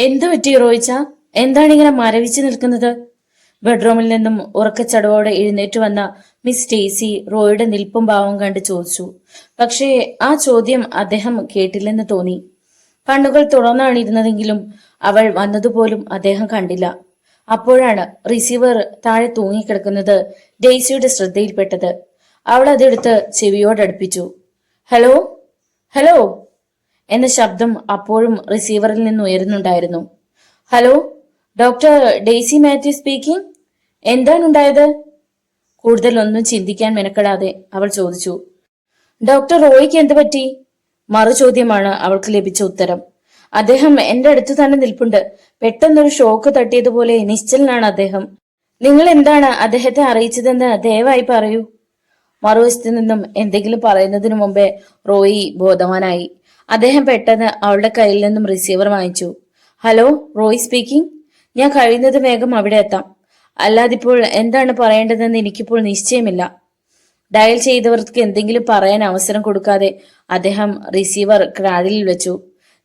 എന്തു പറ്റി റോയിച്ച? എന്താണ് ഇങ്ങനെ മരവിച്ചു നിൽക്കുന്നത്? ബെഡ്റൂമിൽ നിന്നും ഉറക്കച്ചടവോടെ എഴുന്നേറ്റ് വന്ന മിസ് സ്റ്റേസി റോയിയുടെ നിൽപ്പും ഭാവം കണ്ട് ചോദിച്ചു. പക്ഷേ ആ ചോദ്യം അദ്ദേഹം കേട്ടില്ലെന്ന് തോന്നി. കണ്ണുകൾ തുറന്നാണ് ഇരുന്നതെങ്കിലും അവൾ വന്നതുപോലും അദ്ദേഹം കണ്ടില്ല. അപ്പോഴാണ് റിസീവർ താഴെ തൂങ്ങിക്കിടക്കുന്നത് ഡെയ്സിയുടെ ശ്രദ്ധയിൽപ്പെട്ടത്. അവൾ അതെടുത്ത് ചെവിയോടടുപ്പിച്ചു. ഹലോ ഹലോ എന്ന ശബ്ദം അപ്പോഴും റിസീവറിൽ നിന്ന് ഉയരുന്നുണ്ടായിരുന്നു. Hello, doctor Daisy Mathew speaking. എന്താണുണ്ടായത്? കൂടുതൽ ഒന്നും ചിന്തിക്കാൻ മെനക്കെടാതെ അവൾ ചോദിച്ചു. ഡോക്ടർ റോയിക്ക് എന്ത് പറ്റി? മറു ചോദ്യമാണ് അവൾക്ക് ലഭിച്ച ഉത്തരം. അദ്ദേഹം എന്റെ അടുത്ത് തന്നെ നിൽപ്പുണ്ട്. പെട്ടെന്നൊരു ഷോക്ക് തട്ടിയതുപോലെ നിശ്ചലനാണ് അദ്ദേഹം. നിങ്ങൾ എന്താണ് അദ്ദേഹത്തെ അറിയിച്ചതെന്ന് ദയവായി പറയൂ. മറുവശത്ത് നിന്നും എന്തെങ്കിലും പറയുന്നതിനു മുമ്പേ റോയി ബോധവാനായി. അദ്ദേഹം പെട്ടെന്ന് അവളുടെ കയ്യിൽ നിന്നും റിസീവർ വാങ്ങിച്ചു. Hello, Roy speaking. ഞാൻ കഴിയുന്നത് വേഗം അവിടെ എത്താം. അല്ലാതിപ്പോൾ എന്താണ് പറയേണ്ടതെന്ന് എനിക്കിപ്പോൾ നിശ്ചയമില്ല. ഡയൽ ചെയ്തവർക്ക് എന്തെങ്കിലും പറയാൻ അവസരം കൊടുക്കാതെ അദ്ദേഹം റിസീവർ ക്രാഡിൽ വെച്ചു.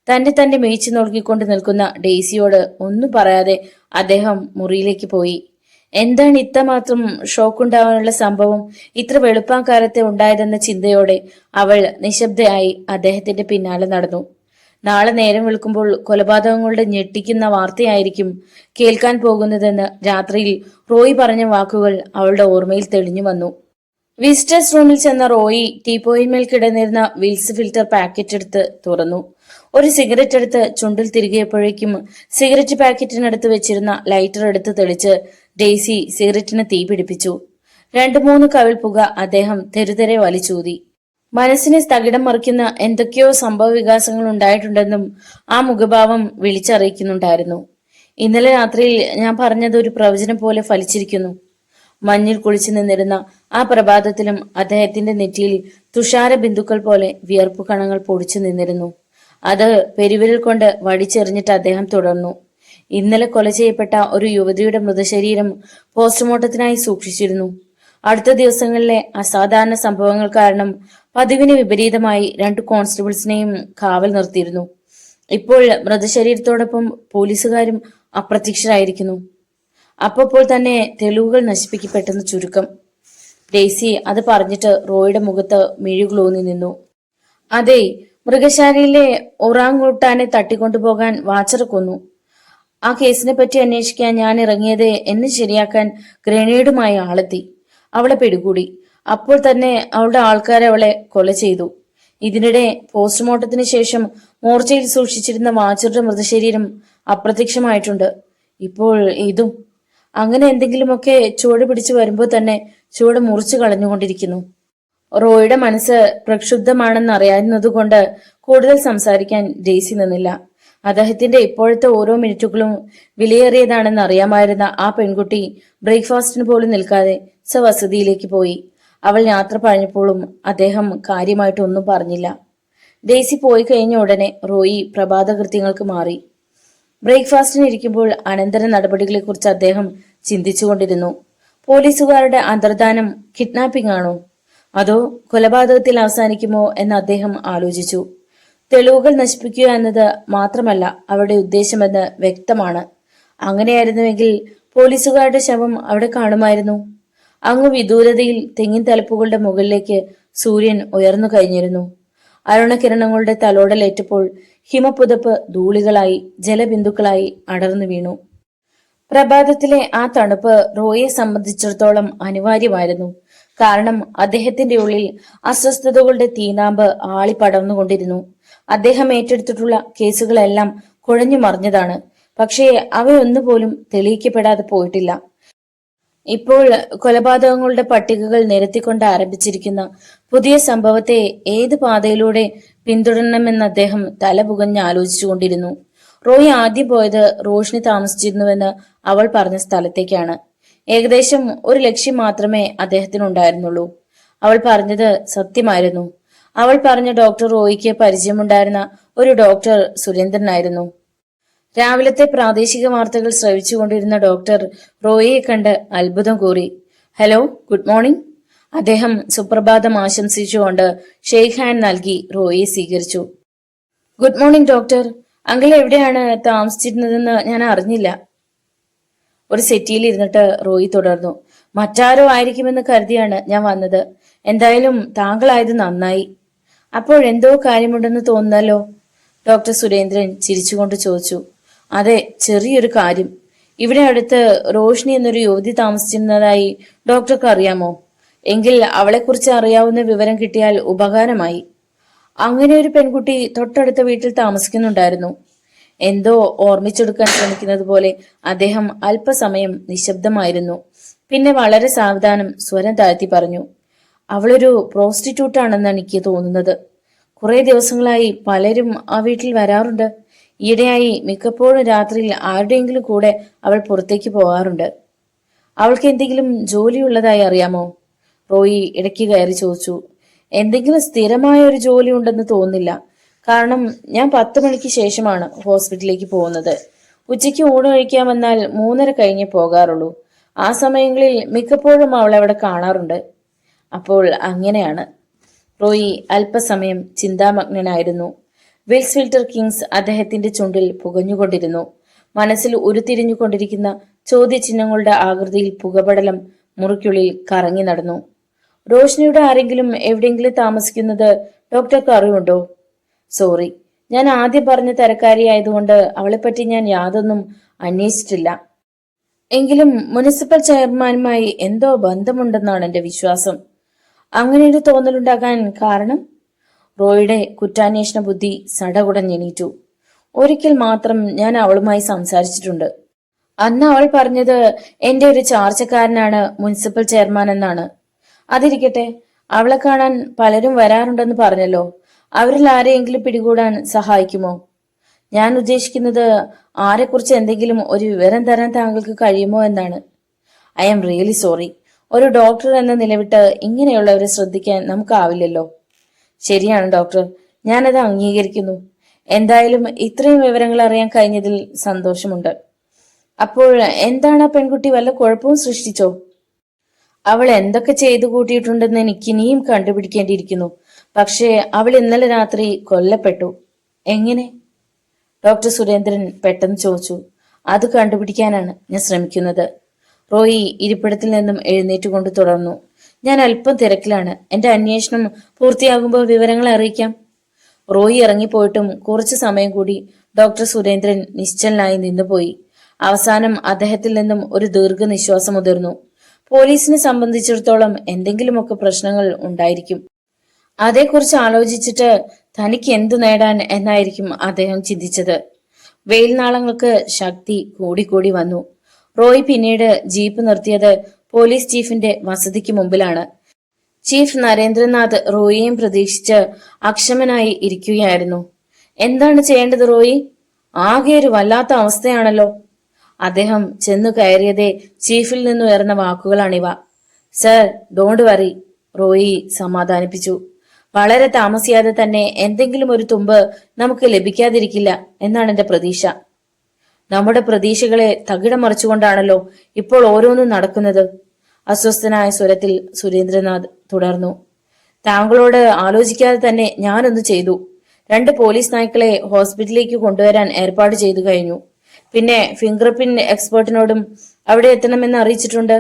തന്നെ മേയിച്ചു നോക്കിക്കൊണ്ട് നിൽക്കുന്ന ഡെയ്സിയോട് ഒന്നും പറയാതെ അദ്ദേഹം മുറിയിലേക്ക് പോയി. എന്താണ് ഇത്രമാത്രം ഷോക്കുണ്ടാവാനുള്ള സംഭവം ഇത്ര വെളുപ്പാക്കാലത്തെ ഉണ്ടായതെന്ന ചിന്തയോടെ അവൾ നിശബ്ദയായി അദ്ദേഹത്തിന്റെ പിന്നാലെ നടന്നു. നാളെ നേരം വെളുക്കുമ്പോൾ കൊലപാതകങ്ങളുടെ ഞെട്ടിക്കുന്ന വാർത്തയായിരിക്കും കേൾക്കാൻ പോകുന്നതെന്ന് രാത്രിയിൽ റോയി പറഞ്ഞ വാക്കുകൾ അവളുടെ ഓർമ്മയിൽ തെളിഞ്ഞു വന്നു. വിസിറ്റേഴ്സ് റൂമിൽ ചെന്ന റോയി ടീപ്പോയിന്മേൽ കിടന്നിരുന്ന വിൽസ് ഫിൽറ്റർ പാക്കറ്റ് എടുത്ത് തുറന്നു. ഒരു സിഗരറ്റ് എടുത്ത് ചുണ്ടിൽ തിരികെയപ്പോഴേക്കും സിഗരറ്റ് പാക്കറ്റിനടുത്ത് വെച്ചിരുന്ന ലൈറ്റർ എടുത്ത് തെളിച്ച് ഡെയ്സി സിഗരറ്റിന് തീ പിടിപ്പിച്ചു. 2-3 കവിൾ പുക അദ്ദേഹം തെരുതെരെ വലിച്ചൂതി. മനസ്സിനെ സ്ഥകിടം മറിക്കുന്ന എന്തൊക്കെയോ സംഭവ വികാസങ്ങൾ ഉണ്ടായിട്ടുണ്ടെന്നും ആ മുഖഭാവം വിളിച്ചറിയിക്കുന്നുണ്ടായിരുന്നു. ഇന്നലെ രാത്രിയിൽ ഞാൻ പറഞ്ഞത് ഒരു പ്രവചനം പോലെ ഫലിച്ചിരിക്കുന്നു. മഞ്ഞിൽ കുളിച്ചു നിന്നിരുന്ന ആ പ്രഭാതത്തിലും അദ്ദേഹത്തിന്റെ നെറ്റിയിൽ തുഷാര ബിന്ദുക്കൾ പോലെ വിയർപ്പു കണങ്ങൾ പൊടിച്ചു നിന്നിരുന്നു. അത് പെരുവിരൽ കൊണ്ട് വടിച്ചെറിഞ്ഞിട്ട് അദ്ദേഹം തുടർന്നു. ഇന്നലെ കൊല ചെയ്യപ്പെട്ട ഒരു യുവതിയുടെ മൃതശരീരം പോസ്റ്റ്മോർട്ടത്തിനായി സൂക്ഷിച്ചിരുന്നു. അടുത്ത ദിവസങ്ങളിലെ അസാധാരണ സംഭവങ്ങൾ കാരണം പതിവിന് വിപരീതമായി 2 കോൺസ്റ്റബിൾസിനെയും കാവൽ നിർത്തിയിരുന്നു. ഇപ്പോൾ മൃതശരീരത്തോടൊപ്പം പോലീസുകാരും അപ്രത്യക്ഷരായിരിക്കുന്നു. അപ്പോൾ തന്നെ തെളിവുകൾ നശിപ്പിക്കപ്പെട്ടെന്ന് ചുരുക്കം. ഡെയ്സി അത് പറഞ്ഞിട്ട് റോയിയുടെ മുഖത്ത് മിഴികളൂന്നി നിന്നു. അതെ, മൃഗശാലയിലെ ഒറാങ്ങൂട്ടാനെ തട്ടിക്കൊണ്ടുപോകാൻ വാച്ചർ കൊന്നു. ആ കേസിനെ പറ്റി അന്വേഷിക്കാൻ ഞാൻ ഇറങ്ങിയത് എന്നെ ശരിയാക്കാൻ ഗ്രനേഡുമായി ആളെത്തി. അവളെ പിടികൂടി. അപ്പോൾ തന്നെ അവളുടെ ആൾക്കാരെ അവളെ കൊല ചെയ്തു. ഇതിനിടെ പോസ്റ്റ്മോർട്ടത്തിന് ശേഷം മോർച്ചയിൽ സൂക്ഷിച്ചിരുന്ന വാച്ചറുടെ മൃതശരീരം അപ്രത്യക്ഷമായിട്ടുണ്ട്. ഇപ്പോൾ ഇതും. അങ്ങനെ എന്തെങ്കിലുമൊക്കെ ചുവട് പിടിച്ചു വരുമ്പോൾ തന്നെ ചുവട് മുറിച്ചു കളഞ്ഞുകൊണ്ടിരിക്കുന്നു. റോയിയുടെ മനസ്സ് പ്രക്ഷുബ്ധമാണെന്ന് അറിയാവുന്നതുകൊണ്ട് കൂടുതൽ സംസാരിക്കാൻ ഡെയ്സി നിന്നില്ല. അദ്ദേഹത്തിന്റെ ഇപ്പോഴത്തെ ഓരോ മിനിറ്റുകളും വിലയേറിയതാണെന്ന് അറിയാമായിരുന്ന ആ പെൺകുട്ടി ബ്രേക്ക്ഫാസ്റ്റിന് പോലും നിൽക്കാതെ സ്വവസതിയിലേക്ക് പോയി. അവൾ യാത്ര പറഞ്ഞപ്പോഴും അദ്ദേഹം കാര്യമായിട്ടൊന്നും പറഞ്ഞില്ല. ഡെയ്സി പോയി കഴിഞ്ഞ ഉടനെ റോയി പ്രഭാതകൃത്യങ്ങൾക്ക് മാറി. ബ്രേക്ക്ഫാസ്റ്റിന് ഇരിക്കുമ്പോൾ അനന്തര നടപടികളെക്കുറിച്ച് അദ്ദേഹം ചിന്തിച്ചുകൊണ്ടിരുന്നു. പോലീസുകാരുടെ അന്തർധാനം കിഡ്നാപ്പിംഗ് ആണോ അതോ കൊലപാതകത്തിൽ അവസാനിക്കുമോ എന്ന് അദ്ദേഹം ആലോചിച്ചു. തെളിവുകൾ നശിപ്പിക്കുക എന്നത് മാത്രമല്ല അവരുടെ ഉദ്ദേശമെന്ന് വ്യക്തമാണ്. അങ്ങനെയായിരുന്നുവെങ്കിൽ പോലീസുകാരുടെ ശവം അവിടെ കാണുമായിരുന്നു. അങ്ങ് വിദൂരതയിൽ തെങ്ങിൻ തലപ്പുകളുടെ മുകളിലേക്ക് സൂര്യൻ ഉയർന്നു കഴിഞ്ഞിരുന്നു. അരുണകിരണങ്ങളുടെ തലോടലേറ്റപ്പോൾ ഹിമപുതപ്പ് ധൂളികളായി ജലബിന്ദുക്കളായി അടർന്നു വീണു. പ്രഭാതത്തിലെ ആ തണുപ്പ് റോയെ സംബന്ധിച്ചിടത്തോളം അനിവാര്യമായിരുന്നു. കാരണം അദ്ദേഹത്തിന്റെ ഉള്ളിൽ അസ്വസ്ഥതകളുടെ തീനാമ്പ് ആളിപ്പടർന്നുകൊണ്ടിരുന്നു. അദ്ദേഹം ഏറ്റെടുത്തിട്ടുള്ള കേസുകളെല്ലാം കുഴഞ്ഞു മറിഞ്ഞതാണ്. പക്ഷേ അവയൊന്നുപോലും തെളിയിക്കപ്പെടാതെ പോയിട്ടില്ല. ഇപ്പോൾ കൊലപാതകങ്ങളുടെ പട്ടികകൾ നിരത്തിക്കൊണ്ട് ആരംഭിച്ചിരിക്കുന്ന പുതിയ സംഭവത്തെ ഏത് പാതയിലൂടെ പിന്തുടരണമെന്ന് അദ്ദേഹം തലപുകഞ്ഞ് ആലോചിച്ചുകൊണ്ടിരുന്നു. റോയി ആദ്യം പോയത് റോഷ്നി താമസിച്ചിരുന്നുവെന്ന് അവൾ പറഞ്ഞ സ്ഥലത്തേക്കാണ്. ഏകദേശം ഒരു ലക്ഷ്യം മാത്രമേ അദ്ദേഹത്തിനുണ്ടായിരുന്നുള്ളൂ. അവൾ പറഞ്ഞത് സത്യമായിരുന്നു. അവൾ പറഞ്ഞ ഡോക്ടർ റോയിക്ക് പരിചയമുണ്ടായിരുന്ന ഒരു ഡോക്ടർ സുരേന്ദ്രനായിരുന്നു. രാവിലത്തെ പ്രാദേശിക വാർത്തകൾ ശ്രവിച്ചുകൊണ്ടിരുന്ന ഡോക്ടർ റോയിയെ കണ്ട് അത്ഭുതം കൂറി. Hello, good morning. അദ്ദേഹം സുപ്രഭാതം ആശംസിച്ചുകൊണ്ട് ഷെയ്ക്ക് ഹാൻഡ് നൽകി റോയിയെ സ്വീകരിച്ചു. Good morning doctor. അങ്കിൾ എവിടെയാണ് താമസിച്ചിരുന്നതെന്ന് ഞാൻ അറിഞ്ഞില്ല. ഒരു സെറ്റിയിൽ ഇരുന്നിട്ട് റോയി തുടർന്നു. മറ്റാരോ ആയിരിക്കുമെന്ന് കരുതിയാണ് ഞാൻ വന്നത്. എന്തായാലും താങ്കളായത് നന്നായി. അപ്പോഴെന്തോ കാര്യമുണ്ടെന്ന് തോന്നുന്നല്ലോ? ഡോക്ടർ സുരേന്ദ്രൻ ചിരിച്ചുകൊണ്ട് ചോദിച്ചു. അതെ, ചെറിയൊരു കാര്യം. ഇവിടെ അടുത്ത് റോഷ്നി എന്നൊരു യുവതി താമസിച്ചിരുന്നതായി ഡോക്ടർക്ക് അറിയാമോ? എങ്കിൽ അവളെക്കുറിച്ച് അറിയാവുന്ന വിവരം കിട്ടിയാൽ ഉപകാരമായി. അങ്ങനെ ഒരു പെൺകുട്ടി തൊട്ടടുത്ത വീട്ടിൽ താമസിക്കുന്നുണ്ടായിരുന്നു. എന്തോ ഓർമ്മിച്ചെടുക്കാൻ ശ്രമിക്കുന്നത് പോലെ അദ്ദേഹം അല്പസമയം നിശബ്ദമായിരുന്നു. പിന്നെ വളരെ സാവധാനം സ്വരം താഴ്ത്തി പറഞ്ഞു. അവളൊരു പ്രോസ്റ്റിറ്റ്യൂട്ടാണെന്നാണ് എനിക്ക് തോന്നുന്നത്. കുറെ ദിവസങ്ങളായി പലരും ആ വീട്ടിൽ വരാറുണ്ട്. ഈയിടെയായി മിക്കപ്പോഴും രാത്രിയിൽ ആരുടെയെങ്കിലും കൂടെ അവൾ പുറത്തേക്ക് പോകാറുണ്ട്. അവൾക്ക് എന്തെങ്കിലും ജോലിയുള്ളതായി അറിയാമോ? റോയി ഇടയ്ക്ക് കയറി ചോദിച്ചു. എന്തെങ്കിലും സ്ഥിരമായ ഒരു ജോലി ഉണ്ടെന്ന് തോന്നുന്നില്ല. കാരണം ഞാൻ 10 മണിക്ക് ശേഷമാണ് ഹോസ്പിറ്റലിലേക്ക് പോകുന്നത്. ഉച്ചയ്ക്ക് ഊണ് കഴിക്കാൻ വന്നാൽ 3:30 കഴിഞ്ഞേ പോകാറുള്ളൂ. ആ സമയങ്ങളിൽ മിക്കപ്പോഴും അവൾ അവിടെ കാണാറുണ്ട്. അപ്പോൾ അങ്ങനെയാണ്. റോയി അല്പസമയം ചിന്താമഗ്നനായിരുന്നു. വിൽസ് ഫിൽറ്റർ കിങ്സ് അദ്ദേഹത്തിന്റെ ചുണ്ടിൽ പുകഞ്ഞുകൊണ്ടിരുന്നു. മനസ്സിൽ ഉരുത്തിരിഞ്ഞുകൊണ്ടിരിക്കുന്ന ചോദ്യചിഹ്നങ്ങളുടെ ആകൃതിയിൽ പുകപടലം മുറിക്കുള്ളിൽ കറങ്ങി നടന്നു. റോഷ്നിയുടെ ആരെങ്കിലും എവിടെയെങ്കിലും താമസിക്കുന്നത് ഡോക്ടർക്ക് അറിവുണ്ടോ? സോറി, ഞാൻ ആദ്യം പറഞ്ഞ തരക്കാരിയായതുകൊണ്ട് അവളെപ്പറ്റി ഞാൻ യാതൊന്നും അന്വേഷിച്ചിട്ടില്ല. എങ്കിലും മുനിസിപ്പൽ ചെയർമാനുമായി എന്തോ ബന്ധമുണ്ടെന്നാണ് എന്റെ വിശ്വാസം. അങ്ങനെയൊരു തോന്നലുണ്ടാകാൻ കാരണം? റോയുടെ കുറ്റാന്വേഷണ ബുദ്ധി സടകുടഞ്ഞെണീറ്റു. ഒരിക്കൽ മാത്രം ഞാൻ അവളുമായി സംസാരിച്ചിട്ടുണ്ട്. അന്ന് അവൾ പറഞ്ഞത് എന്റെ ഒരു ചാർച്ചക്കാരനാണ് മുനിസിപ്പൽ ചെയർമാൻ എന്നാണ്. അതിരിക്കട്ടെ, അവളെ കാണാൻ പലരും വരാറുണ്ടെന്ന് പറഞ്ഞല്ലോ. അവരിൽ ആരെയെങ്കിലും പിടികൂടാൻ സഹായിക്കുമോ? ഞാൻ ഉദ്ദേശിക്കുന്നത് ആരെക്കുറിച്ച് എന്തെങ്കിലും ഒരു വിവരം തരാൻ താങ്കൾക്ക് കഴിയുമോ എന്നാണ്. I am really sorry. ഒരു ഡോക്ടർ എന്ന നിലവിട്ട് ഇങ്ങനെയുള്ളവരെ ശ്രദ്ധിക്കാൻ നമുക്കാവില്ലല്ലോ. ശരിയാണ് ഡോക്ടർ, ഞാനത് അംഗീകരിക്കുന്നു. എന്തായാലും ഇത്രയും വിവരങ്ങൾ അറിയാൻ കഴിഞ്ഞതിൽ സന്തോഷമുണ്ട്. അപ്പോൾ എന്താണ് ആ പെൺകുട്ടി വല്ല കുഴപ്പവും സൃഷ്ടിച്ചോ? അവൾ എന്തൊക്കെ ചെയ്തു കൂട്ടിയിട്ടുണ്ടെന്ന് എനിക്ക് ഇനിയും കണ്ടുപിടിക്കേണ്ടിയിരിക്കുന്നു. പക്ഷേ അവൾ ഇന്നലെ രാത്രി കൊല്ലപ്പെട്ടു. എങ്ങനെ? ഡോക്ടർ സുരേന്ദ്രൻ പെട്ടെന്ന് ചോദിച്ചു. അത് കണ്ടുപിടിക്കാനാണ് ഞാൻ ശ്രമിക്കുന്നത്. റോയി ഇരിപ്പിടത്തിൽ നിന്നും എഴുന്നേറ്റുകൊണ്ട് തുടർന്നു. ഞാൻ അല്പം തിരക്കിലാണ്. എന്റെ അന്വേഷണം പൂർത്തിയാകുമ്പോൾ വിവരങ്ങൾ അറിയിക്കാം. റോയി ഇറങ്ങിപ്പോയിട്ടും കുറച്ചു സമയം കൂടി ഡോക്ടർ സുരേന്ദ്രൻ നിശ്ചലനായി നിന്നുപോയി. അവസാനം അദ്ദേഹത്തിൽ നിന്നും ഒരു ദീർഘനിശ്വാസം ഉതിർന്നു. പോലീസിനെ സംബന്ധിച്ചിടത്തോളം എന്തെങ്കിലുമൊക്കെ പ്രശ്നങ്ങൾ ഉണ്ടായിരിക്കും. അതേക്കുറിച്ച് ആലോചിച്ചിട്ട് തനിക്ക് എന്തു നേടാൻ എന്നായിരിക്കും അദ്ദേഹം ചിന്തിച്ചത്. വെയിൽനാളങ്ങൾക്ക് ശക്തി കൂടിക്കൂടി വന്നു. റോയ് പിന്നീട് ജീപ്പ് നിർത്തിയത് പോലീസ് ചീഫിന്റെ വസതിക്ക് മുമ്പിലാണ്. ചീഫ് നരേന്ദ്രനാഥ് റോയിയെയും പ്രതീക്ഷിച്ച് അക്ഷമനായി ഇരിക്കുകയായിരുന്നു. എന്താണ് ചെയ്യേണ്ടത് റോയി? ആകെ ഒരു വല്ലാത്ത അവസ്ഥയാണല്ലോ. അദ്ദേഹം ചെന്നു കയറിയതേ ചീഫിൽ നിന്നുയർന്ന വാക്കുകളാണിവ. സർ, ഡോണ്ട് വറി, റോയി സമാധാനിപ്പിച്ചു. വളരെ താമസിയാതെ തന്നെ എന്തെങ്കിലും ഒരു തുമ്പ് നമുക്ക് ലഭിക്കാതിരിക്കില്ല എന്നാണ് എന്റെ പ്രതീക്ഷ. നമ്മുടെ പ്രതീക്ഷകളെ തകിടം മറിച്ചുകൊണ്ടാണല്ലോ ഇപ്പോൾ ഓരോന്നും നടക്കുന്നത്. അസ്വസ്ഥനായ സ്വരത്തിൽ സുരേന്ദ്രനാഥ് തുടർന്നു. താങ്കളോട് ആലോചിക്കാതെ തന്നെ ഞാനൊന്ന് ചെയ്തു. 2 പോലീസ് നായ്ക്കളെ ഹോസ്പിറ്റലിലേക്ക് കൊണ്ടുവരാൻ ഏർപ്പാട് ചെയ്തു കഴിഞ്ഞു. പിന്നെ ഫിംഗർ പ്രിന്റ് എക്സ്പേർട്ടിനോടും അവിടെ എത്തണമെന്ന് അറിയിച്ചിട്ടുണ്ട്.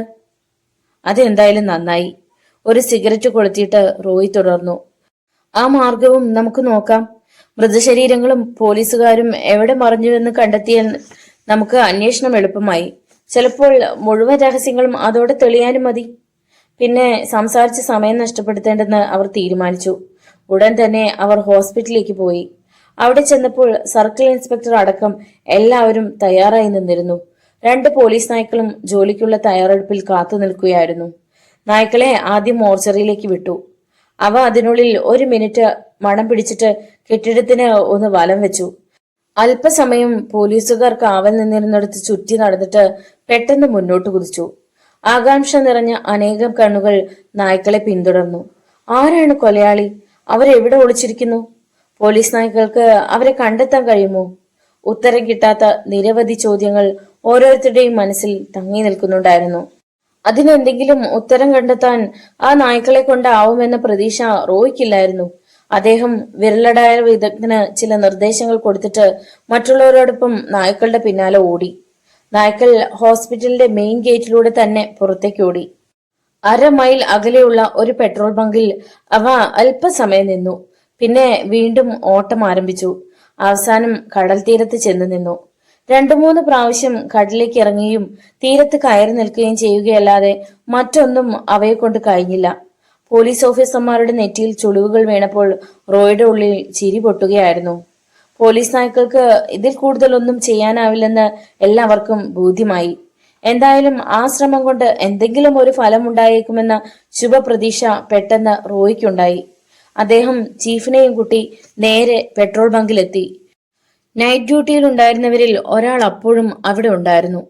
അതെന്തായാലും നന്നായി. ഒരു സിഗരറ്റ് കൊളുത്തിയിട്ട് റോയി തുടർന്നു. ആ മാർഗവും നമുക്ക് നോക്കാം. മൃതശരീരങ്ങളും പോലീസുകാരും എവിടെ മറിഞ്ഞുവെന്ന് കണ്ടെത്തിയാൽ നമുക്ക് അന്വേഷണം എളുപ്പമായി. ചിലപ്പോൾ മുഴുവൻ രഹസ്യങ്ങളും അതോടെ തെളിയാനും മതി. പിന്നെ സംസാരിച്ച് സമയം നഷ്ടപ്പെടുത്തേണ്ടെന്ന് അവർ തീരുമാനിച്ചു. ഉടൻ തന്നെ അവർ ഹോസ്പിറ്റലിലേക്ക് പോയി. അവിടെ ചെന്നപ്പോൾ സർക്കിൾ ഇൻസ്പെക്ടർ അടക്കം എല്ലാവരും തയ്യാറായി നിന്നിരുന്നു. 2 പോലീസ് നായ്ക്കളും ജോലിക്കുള്ള തയ്യാറെടുപ്പിൽ കാത്തു നിൽക്കുകയായിരുന്നു. നായ്ക്കളെ ആദ്യം മോർച്ചറിയിലേക്ക് വിട്ടു. അവ അതിനുള്ളിൽ 1 മിനിറ്റ് മണം പിടിച്ചിട്ട് കെട്ടിടത്തിന് ഒന്ന് വലം വെച്ചു. അല്പസമയം പോലീസുകാർ കാവൽ നിന്നിരുന്നിടത്ത് ചുറ്റി നടന്നിട്ട് പെട്ടെന്ന് മുന്നോട്ട് കുതിച്ചു. ആകാംക്ഷ നിറഞ്ഞ അനേകം കണ്ണുകൾ നായ്ക്കളെ പിന്തുടർന്നു. ആരാണ് കൊലയാളി? അവരെവിടെ ഒളിച്ചിരിക്കുന്നു? പോലീസ് നായ്ക്കൾക്ക് അവരെ കണ്ടെത്താൻ കഴിയുമോ? ഉത്തരം കിട്ടാത്ത നിരവധി ചോദ്യങ്ങൾ ഓരോരുത്തരുടെയും മനസ്സിൽ തങ്ങി നിൽക്കുന്നുണ്ടായിരുന്നു. അതിനെന്തെങ്കിലും ഉത്തരം കണ്ടെത്താൻ ആ നായ്ക്കളെ കൊണ്ടാവുമെന്ന പ്രതീക്ഷ റോയ്ക്കില്ലായിരുന്നു. അദ്ദേഹം വിരലടയാള വിദഗ്ധന് ചില നിർദ്ദേശങ്ങൾ കൊടുത്തിട്ട് മറ്റുള്ളവരോടൊപ്പം നായ്ക്കളുടെ പിന്നാലെ ഓടി. നായ്ക്കൾ ഹോസ്പിറ്റലിന്റെ മെയിൻ ഗേറ്റിലൂടെ തന്നെ പുറത്തേക്ക് ഓടി. 1/2 മൈൽ അകലെയുള്ള ഒരു പെട്രോൾ ബങ്കിൽ അവ അല്പസമയം നിന്നു. പിന്നെ വീണ്ടും ഓട്ടം ആരംഭിച്ചു. അവസാനം കടൽ തീരത്ത് ചെന്ന് നിന്നു. 2-3 പ്രാവശ്യം കടലിലേക്ക് ഇറങ്ങുകയും തീരത്ത് കയറി നിൽക്കുകയും ചെയ്യുകയല്ലാതെ മറ്റൊന്നും അവയെ കൊണ്ട് കഴിഞ്ഞില്ല. പോലീസ് ഓഫീസർമാരുടെ നെറ്റിയിൽ ചുളിവുകൾ വീണപ്പോൾ റോയുടെ ഉള്ളിൽ ചിരി പൊട്ടുകയായിരുന്നു. പോലീസ് നായ്ക്കൾക്ക് ഇതിൽ കൂടുതലൊന്നും ചെയ്യാനാവില്ലെന്ന് എല്ലാവർക്കും ബോധ്യമായി. എന്തായാലും ആ ശ്രമം കൊണ്ട് എന്തെങ്കിലും ഒരു ഫലം ഉണ്ടായേക്കുമെന്ന ശുഭപ്രതീക്ഷ പെട്ടെന്ന് റോയ്ക്കുണ്ടായി. അദ്ദേഹം ചീഫിനെയും കൂട്ടി നേരെ പെട്രോൾ ബങ്കിലെത്തി. നൈറ്റ് ഡ്യൂട്ടിയിൽ ഉണ്ടായിരുന്നവരിൽ ഒരാൾ അപ്പോഴും അവിടെ ഉണ്ടായിരുന്നു.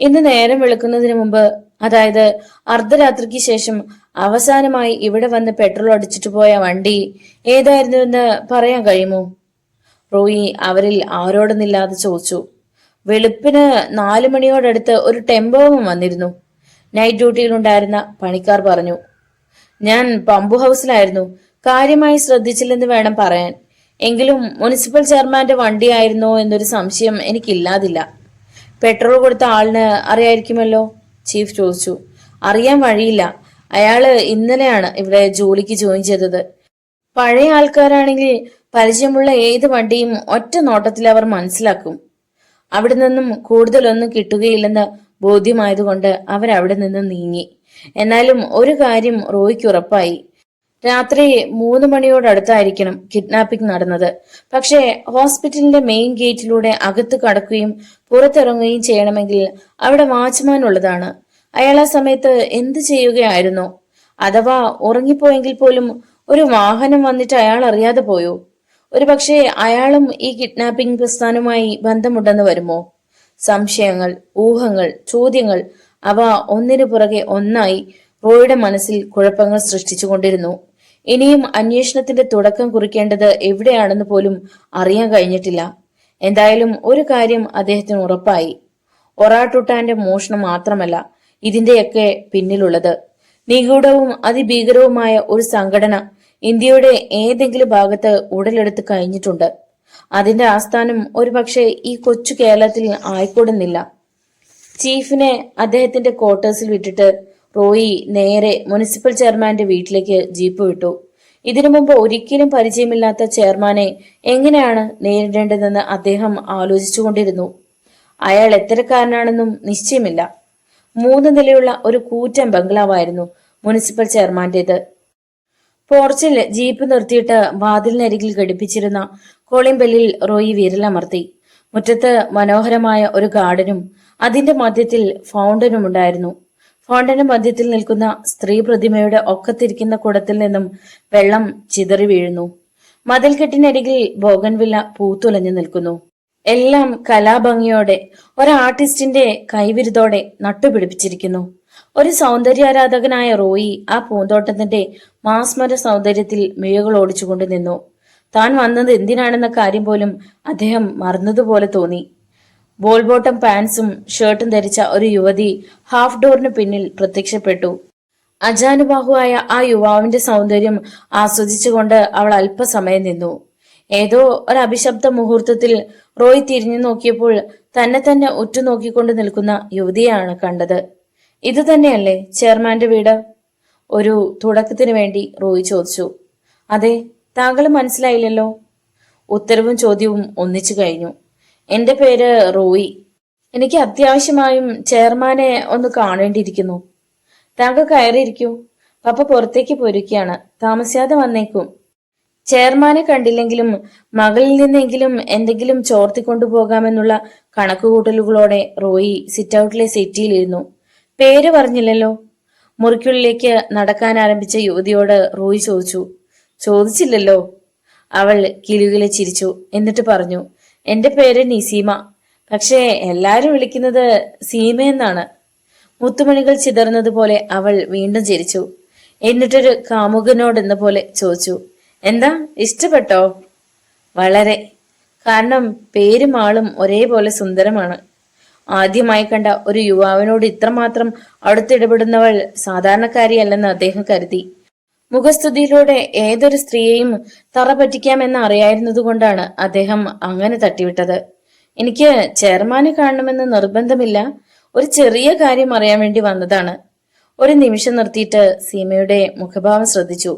ഇന്ന് നേരം വെളുക്കുന്നതിന് മുമ്പ്, അതായത് അർദ്ധരാത്രിക്ക് ശേഷം അവസാനമായി ഇവിടെ വന്ന് പെട്രോൾ അടിച്ചിട്ട് പോയ വണ്ടി ഏതായിരുന്നുവെന്ന് പറയാൻ കഴിയുമോ? റോയി അവരിൽ ആരോടൊന്നില്ലാതെ ചോദിച്ചു. വെളുപ്പിന് 4 മണിയോടടുത്ത് ഒരു ടെമ്പോവും വന്നിരുന്നു. നൈറ്റ് ഡ്യൂട്ടിയിലുണ്ടായിരുന്ന പണിക്കാർ പറഞ്ഞു. ഞാൻ പമ്പ് ഹൗസിലായിരുന്നു. കാര്യമായി ശ്രദ്ധിച്ചില്ലെന്ന് വേണം പറയാൻ. എങ്കിലും മുനിസിപ്പൽ ചെയർമാന്റെ വണ്ടിയായിരുന്നോ എന്നൊരു സംശയം എനിക്കില്ലാതില്ല. പെട്രോൾ കൊടുത്ത ആളിന് അറിയായിരിക്കുമല്ലോ? ചീഫ് ചോദിച്ചു. അറിയാൻ വഴിയില്ല. അയാള് ഇന്നലെയാണ് ഇവിടെ ജോലിക്ക് ജോയിൻ ചെയ്തത്. പഴയ ആൾക്കാരാണെങ്കിൽ പരിചയമുള്ള ഏത് വണ്ടിയും ഒറ്റ നോട്ടത്തിൽ അവർ മനസ്സിലാക്കും. അവിടെ നിന്നും കൂടുതലൊന്നും കിട്ടുകയില്ലെന്ന് ബോധ്യമായതുകൊണ്ട് അവരവിടെ നിന്നും നീങ്ങി. എന്നാലും ഒരു കാര്യം റോയ്ക്ക് ഉറപ്പായി. രാത്രി 3 മണിയോടടുത്തായിരിക്കണം കിഡ്നാപ്പിംഗ് നടന്നത്. പക്ഷേ ഹോസ്പിറ്റലിന്റെ മെയിൻ ഗേറ്റിലൂടെ അകത്ത് കടക്കുകയും പുറത്തിറങ്ങുകയും ചെയ്യണമെങ്കിൽ അവിടെ വാച്ച്മാൻ ഉള്ളതാണ്. അയാൾ ആ സമയത്ത് എന്ത് ചെയ്യുകയായിരുന്നോ? അഥവാ ഉറങ്ങിപ്പോയെങ്കിൽ പോലും ഒരു വാഹനം വന്നിട്ട് അയാൾ അറിയാതെ പോയോ? ഒരു പക്ഷേ അയാളും ഈ കിഡ്നാപ്പിംഗ് പ്രസ്ഥാനവുമായി ബന്ധമുണ്ടെന്ന് വരുമോ? സംശയങ്ങൾ, ഊഹങ്ങൾ, ചോദ്യങ്ങൾ അവ ഒന്നിനു പുറകെ ഒന്നായി റോയുടെ മനസ്സിൽ കുഴപ്പങ്ങൾ സൃഷ്ടിച്ചുകൊണ്ടിരുന്നു. ഇനിയും അന്വേഷണത്തിന്റെ തുടക്കം കുറിക്കേണ്ടത് എവിടെയാണെന്ന് പോലും അറിയാൻ കഴിഞ്ഞിട്ടില്ല. എന്തായാലും ഒരു കാര്യം അദ്ദേഹത്തിന് ഉറപ്പായി. ഒറാട്ടുട്ടാന്റെ മോഷണം മാത്രമല്ല ഇതിന്റെയൊക്കെ പിന്നിലുള്ളത്. നിഗൂഢവും അതിഭീകരവുമായ ഒരു സംഘടന ഇന്ത്യയുടെ ഏതെങ്കിലും ഭാഗത്ത് ഉടലെടുത്ത് കഴിഞ്ഞിട്ടുണ്ട്. അതിന്റെ ആസ്ഥാനം ഒരുപക്ഷെ ഈ കൊച്ചു കേരളത്തിൽ ആയിക്കൂടുന്നില്ല. ചീഫിനെ അദ്ദേഹത്തിന്റെ ക്വാർട്ടേഴ്സിൽ വിട്ടിട്ട് റോയി നേരെ മുനിസിപ്പൽ ചെയർമാന്റെ വീട്ടിലേക്ക് ജീപ്പ് വിട്ടു. ഇതിനു മുമ്പ് ഒരിക്കലും പരിചയമില്ലാത്ത ചെയർമാനെ എങ്ങനെയാണ് നേരിടേണ്ടതെന്ന് അദ്ദേഹം ആലോചിച്ചുകൊണ്ടിരുന്നു. അയാൾ എത്തരക്കാരനാണെന്നും നിശ്ചയമില്ല. 3 നിലയുള്ള ഒരു കൂറ്റൻ ബംഗ്ലാവായിരുന്നു മുനിസിപ്പൽ ചെയർമാന്റേത്. പോർച്ചിൽ ജീപ്പ് നിർത്തിയിട്ട് വാതിലിനരികിൽ ഘടിപ്പിച്ചിരുന്ന കോളിംഗ് ബെല്ലിൽ റോയി വിരലമർത്തി. മുറ്റത്ത് മനോഹരമായ ഒരു ഗാർഡനും അതിന്റെ മധ്യത്തിൽ ഫൗണ്ടനും ഉണ്ടായിരുന്നു. ഫൗണ്ടന്റെ മധ്യത്തിൽ നിൽക്കുന്ന സ്ത്രീ പ്രതിമയുടെ ഒക്കത്തിരിക്കുന്ന കുടത്തിൽ നിന്നും വെള്ളം ചിതറി വീഴുന്നു. മതിൽക്കെട്ടിനരികിൽ ബോഗൻവില്ല പൂത്തുലഞ്ഞു നിൽക്കുന്നു. എല്ലാം കലാഭംഗിയോടെ ഒരു ആർട്ടിസ്റ്റിന്റെ കൈവിരുതോടെ നട്ടുപിടിപ്പിച്ചിരിക്കുന്നു. ഒരു സൗന്ദര്യാരാധകനായ റോയി ആ പൂന്തോട്ടത്തിന്റെ മാസ്മര സൗന്ദര്യത്തിൽ മിഴികൾ ഓടിച്ചുകൊണ്ട് നിന്നു. താൻ വന്നത് എന്തിനാണെന്ന കാര്യം പോലും അദ്ദേഹം മറന്നതുപോലെ തോന്നി. ബോൾ ബോട്ടം പാൻസും ഷർട്ടും ധരിച്ച ഒരു യുവതി ഹാഫ് ഡോറിന് പിന്നിൽ പ്രത്യക്ഷപ്പെട്ടു. അജാനുബാഹുവായ ആ യുവാവിന്റെ സൗന്ദര്യം ആസ്വദിച്ചുകൊണ്ട് അവൾ അല്പസമയം നിന്നു. ഏതോ ഒരു അഭിശബ്ദ മുഹൂർത്തത്തിൽ റോയ് തിരിഞ്ഞു നോക്കിയപ്പോൾ തന്നെ ഉറ്റുനോക്കിക്കൊണ്ട് നിൽക്കുന്ന യുവതിയാണ് കണ്ടത്. ഇത് തന്നെയല്ലേ ചെയർമാന്റെ വീട്? ഒരു തുടക്കത്തിന് വേണ്ടി റോയ് ചോദിച്ചു. അതെ, താങ്കൾ മനസ്സിലായില്ലല്ലോ? ഉത്തരവും ചോദ്യവും ഒന്നിച്ചു കഴിഞ്ഞു. എന്റെ പേര് റോയി. എനിക്ക് അത്യാവശ്യമായും ചെയർമാനെ ഒന്ന് കാണേണ്ടിയിരിക്കുന്നു. താങ്കൾ കയറിയിരിക്കൂ. പപ്പ പുറത്തേക്ക് പോയിരിക്കുകയാണ്. താമസിയാതെ വന്നേക്കും. ചെയർമാനെ കണ്ടില്ലെങ്കിലും മകളിൽ നിന്നെങ്കിലും എന്തെങ്കിലും ചോർത്തിക്കൊണ്ടുപോകാമെന്നുള്ള കണക്കുകൂട്ടലുകളോടെ റോയി സിറ്റൌട്ടിലെ സെറ്റിയിലിരുന്നു. പേര് പറഞ്ഞില്ലല്ലോ? മുറിക്കുള്ളിലേക്ക് നടക്കാൻ ആരംഭിച്ച യുവതിയോട് റോയി ചോദിച്ചു. ചോദിച്ചില്ലല്ലോ? അവൾ കിലുകിലെ ചിരിച്ചു. എന്നിട്ട് പറഞ്ഞു, എന്റെ പേര് നിസീമ. പക്ഷേ എല്ലാരും വിളിക്കുന്നത് സീമയെന്നാണ്. മുത്തുമണികൾ ചിതറുന്നതുപോലെ അവൾ വീണ്ടും ചിരിച്ചു. എന്നിട്ടൊരു കാമുകനോടെന്ന പോലെ ചോദിച്ചു, എന്താ ഇഷ്ടപ്പെട്ടോ? വളരെ. കാരണം പേരും ആളും ഒരേപോലെ സുന്ദരമാണ്. ആദ്യമായി കണ്ട ഒരു യുവാവിനോട് ഇത്രമാത്രം അടുത്തിടപെടുന്നവൾ സാധാരണക്കാരിയല്ലെന്ന് അദ്ദേഹം കരുതി. മുഖസ്തുതിയിലൂടെ ഏതൊരു സ്ത്രീയെയും തറ പറ്റിക്കാമെന്ന് അറിയായിരുന്നതുകൊണ്ടാണ് അദ്ദേഹം അങ്ങനെ തട്ടിവിട്ടത്. എനിക്ക് ചെയർമാനെ കാണണമെന്ന് നിർബന്ധമില്ല, ഒരു ചെറിയ കാര്യം അറിയാൻ വേണ്ടി വന്നതാണ്. ഒരു നിമിഷം നിർത്തിയിട്ട് സീമയുടെ മുഖഭാവം ശ്രദ്ധിച്ചു.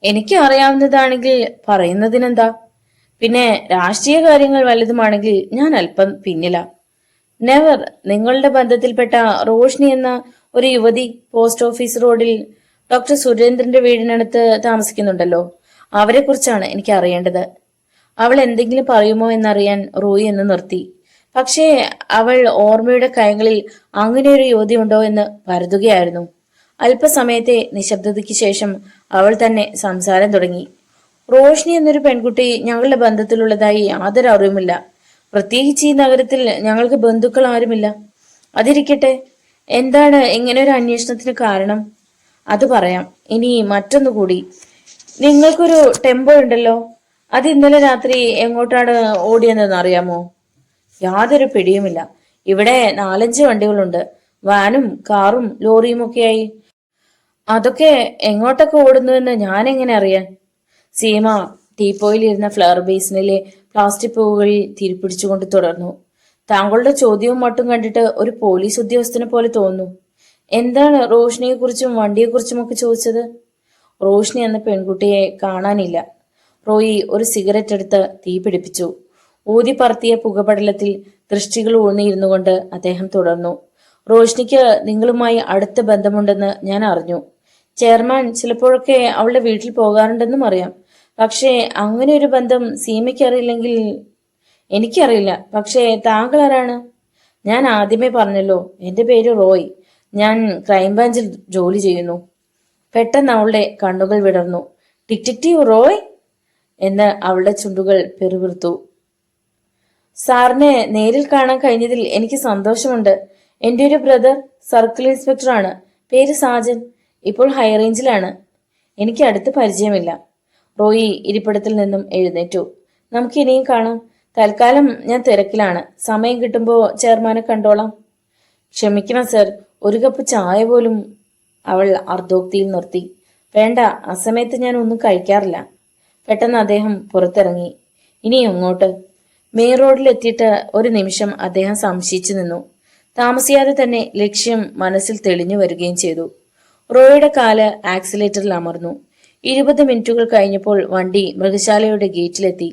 എനിക്ക് അറിയാവുന്നതാണെങ്കിൽ പറയുന്നതിനെന്താ? പിന്നെ രാഷ്ട്രീയ കാര്യങ്ങൾ വല്ലതുമാണെങ്കിൽ ഞാൻ അല്പം പിന്നില. നെവർ. നിങ്ങളുടെ ബന്ധത്തിൽപ്പെട്ട റോഷ്നി എന്ന ഒരു യുവതി പോസ്റ്റ് ഓഫീസ് റോഡിൽ ഡോക്ടർ സുരേന്ദ്രന്റെ വീടിനടുത്ത് താമസിക്കുന്നുണ്ടല്ലോ, അവരെ കുറിച്ചാണ് എനിക്ക് അറിയേണ്ടത്. അവൾ എന്തെങ്കിലും പറയുമോ എന്നറിയാൻ റോയി എന്ന് നിർത്തി. പക്ഷേ അവൾ ഓർമ്മയുടെ കൈകളിൽ അങ്ങനെയൊരു യുവതി ഉണ്ടോ എന്ന് പരതുകയായിരുന്നു. അല്പസമയത്തെ നിശബ്ദതയ്ക്ക് ശേഷം അവൾ തന്നെ സംസാരം തുടങ്ങി. റോഷ്നി എന്നൊരു പെൺകുട്ടി ഞങ്ങളുടെ ബന്ധത്തിലുള്ളതായി യാതൊരു അറിവുമില്ല. പ്രത്യേകിച്ച് ഈ നഗരത്തിൽ ഞങ്ങൾക്ക് ബന്ധുക്കൾ ആരുമില്ല. അതിരിക്കട്ടെ, എന്താണ് ഇങ്ങനെ ഒരു അന്വേഷണത്തിന് കാരണം? അത് പറയാം. ഇനി മറ്റൊന്നുകൂടി, നിങ്ങൾക്കൊരു ടെമ്പോ ഉണ്ടല്ലോ, അത് ഇന്നലെ രാത്രി എങ്ങോട്ടാണ് ഓടിയതെന്ന് അറിയാമോ? യാതൊരു പിടിയുമില്ല. ഇവിടെ 4-5 വണ്ടികളുണ്ട്, വാനും കാറും ലോറിയും ഒക്കെയായി. അതൊക്കെ എങ്ങോട്ടൊക്കെ ഓടുന്നുവെന്ന് ഞാൻ എങ്ങനെ അറിയാൻ? സീമ ടീപ്പോയിലിരുന്ന ഫ്ലവർ ബേസിനിലെ പ്ലാസ്റ്റിക് പൂവുകളിൽ തിരിപ്പിടിച്ചുകൊണ്ട് തുടർന്നു. താങ്കളുടെ ചോദ്യവും മട്ടും കണ്ടിട്ട് ഒരു പോലീസ് ഉദ്യോഗസ്ഥനെ പോലെ തോന്നുന്നു. എന്താണ് റോഷ്നിയെക്കുറിച്ചും വണ്ടിയെക്കുറിച്ചും ഒക്കെ ചോദിച്ചത്? റോഷ്നി എന്ന പെൺകുട്ടിയെ കാണാനില്ല. റോയി ഒരു സിഗരറ്റ് എടുത്ത് തീ പിടിപ്പിച്ചു. ഊതി പറത്തിയ പുകപടലത്തിൽ ദൃഷ്ടികൾ ഊന്നിയിരുന്നു കൊണ്ട് അദ്ദേഹം തുടർന്നു. റോഷ്നിക്ക് നിങ്ങളുമായി അടുത്ത ബന്ധമുണ്ടെന്ന് ഞാൻ അറിഞ്ഞു. ചെയർമാൻ ചിലപ്പോഴൊക്കെ അവളുടെ വീട്ടിൽ പോകാറുണ്ടെന്നും അറിയാം. പക്ഷേ അങ്ങനെ ഒരു ബന്ധം സീമയ്ക്ക് അറിയില്ലെങ്കിൽ? എനിക്കറിയില്ല. പക്ഷേ താങ്കൾ ആരാണ്? ഞാൻ ആദ്യമേ പറഞ്ഞല്ലോ, എന്റെ പേര് റോയ്. ഞാൻ ക്രൈംബ്രാഞ്ചിൽ ജോലി ചെയ്യുന്നു. പെട്ടെന്ന് അവളുടെ കണ്ണുകൾ വിടർന്നു. ഡിറ്റക്റ്റീവ് റോയ് എന്ന് അവളുടെ ചുണ്ടുകൾ പെറുവിറുത്തു. സാറിനെ നേരിൽ കാണാൻ കഴിഞ്ഞതിൽ എനിക്ക് സന്തോഷമുണ്ട്. എന്റെ ഒരു ബ്രദർ സർക്കിൾ ഇൻസ്പെക്ടറാണ്. പേര് സാജൻ. ഇപ്പോൾ ഹൈറേഞ്ചിലാണ്. എനിക്ക് അടുത്ത് പരിചയമില്ല. റോയി ഇരിപ്പിടത്തിൽ നിന്നും എഴുന്നേറ്റു. നമുക്ക് ഇനിയും കാണാം. തൽക്കാലം ഞാൻ തിരക്കിലാണ്. സമയം കിട്ടുമ്പോൾ ചെയർമാനെ കണ്ടോളാം. ക്ഷമിക്കണം സർ, ഒരു കപ്പ് ചായ പോലും. അവൾ അർദ്ധോക്തിയിൽ നിർത്തി. വേണ്ട, അസമയത്ത് ഞാൻ ഒന്നും കഴിക്കാറില്ല. പെട്ടെന്ന് അദ്ദേഹം പുറത്തിറങ്ങി. ഇനി എങ്ങോട്ട്? മെയിൻ റോഡിലെത്തിയിട്ട് ഒരു നിമിഷം അദ്ദേഹം സംശയിച്ചു നിന്നു. താമസിയാതെ തന്നെ ലക്ഷ്യം മനസ്സിൽ തെളിഞ്ഞു വരികയും ചെയ്തു. റോയുടെ കാല് ആക്സിലേറ്ററിൽ അമർന്നു. 20 മിനിറ്റുകൾ കഴിഞ്ഞപ്പോൾ വണ്ടി മൃഗശാലയുടെ ഗേറ്റിലെത്തി.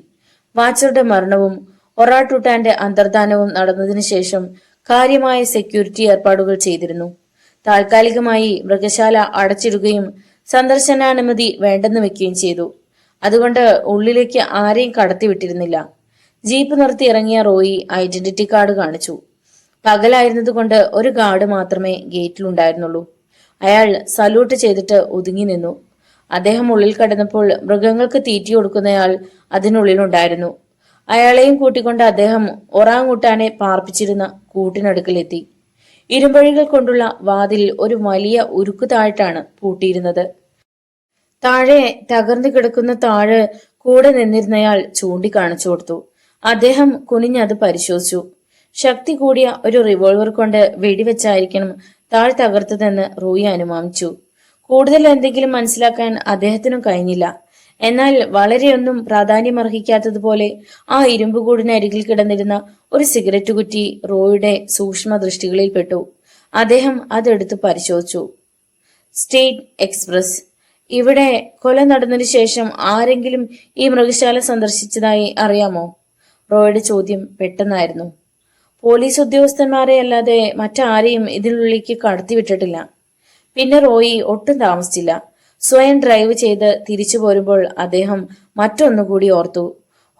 വാച്ചറുടെ മരണവും ഒറാട്ടുട്ടാന്റെ അന്തർധാനവും നടന്നതിനു ശേഷം കാര്യമായ സെക്യൂരിറ്റി ഏർപ്പാടുകൾ ചെയ്തിരുന്നു. താൽക്കാലികമായി മൃഗശാല അടച്ചിടുകയും സന്ദർശനാനുമതി വേണ്ടെന്ന് വെക്കുകയും ചെയ്തു. അതുകൊണ്ട് ഉള്ളിലേക്ക് ആരെയും കടത്തിവിട്ടിരുന്നില്ല. ജീപ്പ് നിർത്തി ഇറങ്ങിയ റോയി ഐഡന്റിറ്റി കാർഡ് കാണിച്ചു. പകലായിരുന്നതുകൊണ്ട് ഒരു ഗാർഡ് മാത്രമേ ഗേറ്റിലുണ്ടായിരുന്നുള്ളൂ. അയാൾ സല്യൂട്ട് ചെയ്തിട്ട് ഒതുങ്ങി നിന്നു. അദ്ദേഹം ഉള്ളിൽ കടന്നപ്പോൾ മൃഗങ്ങൾക്ക് തീറ്റി കൊടുക്കുന്നയാൾ അതിനുള്ളിലുണ്ടായിരുന്നു. അയാളെയും കൂട്ടിക്കൊണ്ട് അദ്ദേഹം ഒറാങ്ങുട്ടാനെ പാർപ്പിച്ചിരുന്ന കൂട്ടിനടുക്കിലെത്തി. ഇരുമ്പഴികൾ കൊണ്ടുള്ള വാതിൽ ഒരു വലിയ ഉരുക്കു താഴ്ത്താണ് പൂട്ടിയിരുന്നത്. താഴെ തകർന്നു കിടക്കുന്ന താഴ് കൂടെ നിന്നിരുന്നയാൾ ചൂണ്ടിക്കാണിച്ചു കൊടുത്തു. അദ്ദേഹം കുനിഞ്ഞത് പരിശോധിച്ചു. ശക്തി കൂടിയ ഒരു റിവോൾവർ കൊണ്ട് വെടിവെച്ചായിരിക്കണം താഴ് തകർത്തതെന്ന് റോയി അനുമാനിച്ചു. കൂടുതൽ എന്തെങ്കിലും മനസ്സിലാക്കാൻ അദ്ദേഹത്തിനും കഴിഞ്ഞില്ല. എന്നാൽ വളരെയൊന്നും പ്രാധാന്യമർഹിക്കാത്തതുപോലെ ആ ഇരുമ്പുകൂടിനരികിൽ കിടന്നിരുന്ന ഒരു സിഗരറ്റ് കുറ്റി റോയുടെ സൂക്ഷ്മ ദൃഷ്ടികളിൽ പെട്ടു. അദ്ദേഹം അതെടുത്ത് പരിശോധിച്ചു. State express. ഇവിടെ കൊല നടന്നതിനു ശേഷം ആരെങ്കിലും ഈ മൃഗശാല സന്ദർശിച്ചതായി അറിയാമോ? റോയുടെ ചോദ്യം പെട്ടെന്നായിരുന്നു. പോലീസ് ഉദ്യോഗസ്ഥന്മാരെ അല്ലാതെ മറ്റാരെയും ഇതിനുള്ളിലേക്ക് കടത്തിവിട്ടിട്ടില്ല. പിന്നെ റോയി ഒട്ടും താമസിച്ചില്ല. സ്വയം ഡ്രൈവ് ചെയ്ത് തിരിച്ചു പോരുമ്പോൾ അദ്ദേഹം മറ്റൊന്നുകൂടി ഓർത്തു.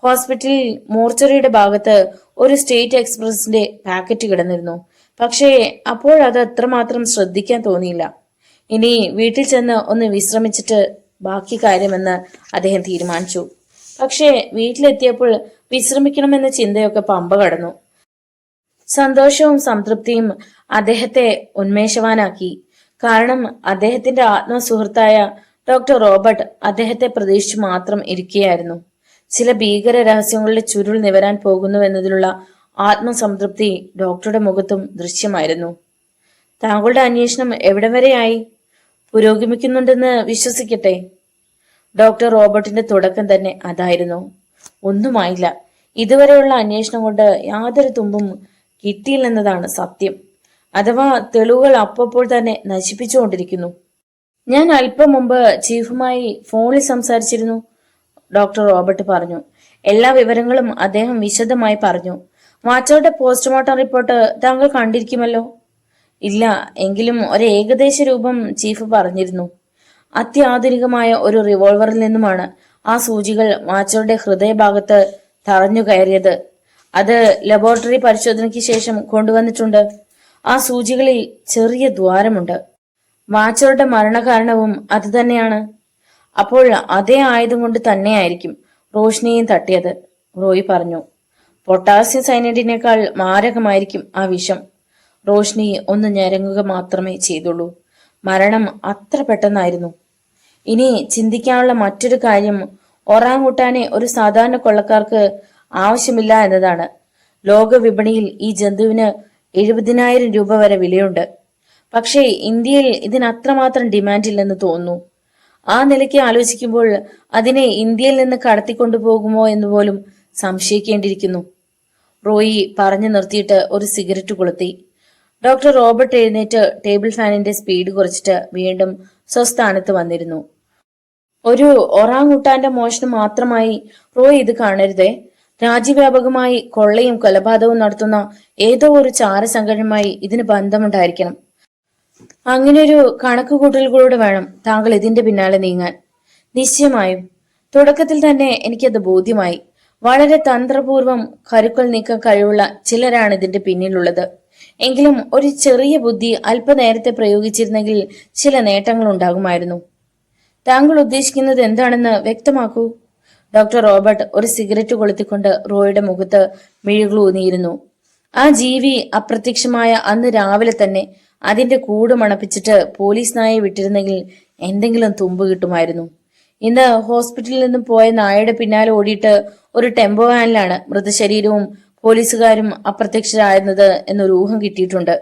ഹോസ്പിറ്റലിൽ മോർച്ചറിയുടെ ഭാഗത്ത് ഒരു സ്റ്റേറ്റ് എക്സ്പ്രസിന്റെ പാക്കറ്റ് കിടന്നിരുന്നു. പക്ഷേ അപ്പോഴത് അത്രമാത്രം ശ്രദ്ധിക്കാൻ തോന്നിയില്ല. ഇനി വീട്ടിൽ ചെന്ന് ഒന്ന് വിശ്രമിച്ചിട്ട് ബാക്കി കാര്യമെന്ന് അദ്ദേഹം തീരുമാനിച്ചു. പക്ഷേ വീട്ടിലെത്തിയപ്പോൾ വിശ്രമിക്കണമെന്ന ചിന്തയൊക്കെ പമ്പ കടന്നു. സന്തോഷവും സംതൃപ്തിയും അദ്ദേഹത്തെ ഉന്മേഷവാനാക്കി. കാരണം അദ്ദേഹത്തിന്റെ ആത്മസുഹൃത്തായ ഡോക്ടർ റോബർട്ട് അദ്ദേഹത്തെ പ്രതീക്ഷിച്ചു മാത്രം ഇരിക്കുകയായിരുന്നു. ചില ഭീകര രഹസ്യങ്ങളുടെ ചുരുൾ നിവരാൻ പോകുന്നുവെന്നതിലുള്ള ആത്മസംതൃപ്തി ഡോക്ടറുടെ മുഖത്തും ദൃശ്യമായിരുന്നു. താങ്കളുടെ അന്വേഷണം എവിടം വരെയായി? പുരോഗമിക്കുന്നുണ്ടെന്ന് വിശ്വസിക്കട്ടെ. ഡോക്ടർ റോബർട്ടിന്റെ തുടക്കം തന്നെ അതായിരുന്നു. ഒന്നുമായില്ല. ഇതുവരെയുള്ള അന്വേഷണം കൊണ്ട് യാതൊരു തുമ്പും കിട്ടിയില്ലെന്നതാണ് സത്യം. അഥവാ തെളിവുകൾ അപ്പോൾ തന്നെ നശിപ്പിച്ചുകൊണ്ടിരിക്കുന്നു. ഞാൻ അല്പം മുമ്പ് ചീഫുമായി ഫോണിൽ സംസാരിച്ചിരുന്നു, ഡോക്ടർ റോബർട്ട് പറഞ്ഞു. എല്ലാ വിവരങ്ങളും അദ്ദേഹം വിശദമായി പറഞ്ഞു. മാച്ചോയുടെ പോസ്റ്റ്മോർട്ടം റിപ്പോർട്ട് താങ്കൾ കണ്ടിരിക്കുമല്ലോ. ഇല്ല, എങ്കിലും ഒരു ഏകദേശ രൂപം ചീഫ് പറഞ്ഞിരുന്നു. അത്യാധുനികമായ ഒരു റിവോൾവറിൽ നിന്നുമാണ് ആ സൂചികൾ മാച്ചോയുടെ ഹൃദയഭാഗത്ത് തറഞ്ഞു കയറിയത്. അത് ലബോറട്ടറി പരിശോധനയ്ക്ക് ശേഷം കൊണ്ടുവന്നിട്ടുണ്ട്. ആ സൂചികളിൽ ചെറിയ ദ്വാരമുണ്ട്. മാച്ചോയുടെ മരണകാരണവും അത് തന്നെയാണ്. അപ്പോൾ അതേ ആയുധം കൊണ്ട് തന്നെയായിരിക്കും റോഷ്നിയെയും തട്ടിയത്, റോയ് പറഞ്ഞു. പൊട്ടാസ്യം സൈനൈഡിനേക്കാൾ മാരകമായിരിക്കും ആ വിഷം. റോഷ്നി ഒന്ന് ഞരങ്ങുക മാത്രമേ ചെയ്തുള്ളൂ. മരണം അത്ര പെട്ടെന്നായിരുന്നു. ഇനി ചിന്തിക്കാനുള്ള മറ്റൊരു കാര്യം ഒറാങ്ങുട്ടാനെ ഒരു സാധാരണ കൊള്ളക്കാർക്ക് ആവശ്യമില്ല എന്നതാണ്. ലോക വിപണിയിൽ ഈ ജന്തുവിന് 70,000 രൂപ വരെ വിലയുണ്ട്. പക്ഷേ ഇന്ത്യയിൽ ഇതിന് അത്രമാത്രം ഡിമാൻഡില്ലെന്ന് തോന്നുന്നു. ആ നിലയ്ക്ക് ആലോചിക്കുമ്പോൾ അതിനെ ഇന്ത്യയിൽ നിന്ന് കടത്തിക്കൊണ്ടുപോകുമോ എന്ന് പോലും സംശയിക്കേണ്ടിയിരിക്കുന്നു. റോയി പറഞ്ഞു നിർത്തിയിട്ട് ഒരു സിഗരറ്റ് കൊളുത്തി. ഡോക്ടർ റോബർട്ട് എഴുന്നേറ്റ് ടേബിൾ ഫാനിന്റെ സ്പീഡ് കുറച്ചിട്ട് വീണ്ടും സ്വസ്ഥാനത്ത് വന്നിരുന്നു. ഒരു ഒറാങ്ങുട്ടാന്റെ മോഷണം മാത്രമായി റോയ് ഇത് കാണരുതേ. രാജ്യവ്യാപകമായി കൊള്ളയും കൊലപാതകവും നടത്തുന്ന ഏതോ ഒരു ചാരസംഘടനയുമായി ഇതിന് ബന്ധമുണ്ടായിരിക്കണം. അങ്ങനെയൊരു കണക്കുകൂട്ടലുകളൂടെ വേണം താങ്കൾ ഇതിന്റെ പിന്നാലെ നീങ്ങാൻ. നിശ്ചയമായും. തുടക്കത്തിൽ തന്നെ എനിക്കത് ബോധ്യമായി. വളരെ തന്ത്രപൂർവം കരുക്കൾ നീക്കാൻ കഴിവുള്ള ചിലരാണ് ഇതിന്റെ പിന്നിലുള്ളത്. എങ്കിലും ഒരു ചെറിയ ബുദ്ധി അല്പനേരത്തെ പ്രയോഗിച്ചിരുന്നെങ്കിൽ ചില നേട്ടങ്ങൾ ഉണ്ടാകുമായിരുന്നു. താങ്കൾ ഉദ്ദേശിക്കുന്നത് എന്താണെന്ന് വ്യക്തമാക്കൂ. ഡോക്ടർ റോബർട്ട് ഒരു സിഗരറ്റ് കൊളുത്തിക്കൊണ്ട് റോയുടെ മുഖത്ത് മിഴികളൂന്നിയിരുന്നു. ആ ജീവി അപ്രത്യക്ഷമായ അന്ന് രാവിലെ തന്നെ അതിന്റെ കൂട് മണപ്പിച്ചിട്ട് പോലീസ് നായയെ വിട്ടിരുന്നെങ്കിൽ എന്തെങ്കിലും തുമ്പ് കിട്ടുമായിരുന്നു. ഇന്ന് ഹോസ്പിറ്റലിൽ നിന്നും പോയ നായയുടെ പിന്നാലെ ഓടിയിട്ട് ഒരു ടെമ്പോ വാനിലാണ് മൃതശരീരവും പോലീസുകാരും അപ്രത്യക്ഷരായിരുന്നത് എന്നൊരു ഊഹം കിട്ടിയിട്ടുണ്ട്.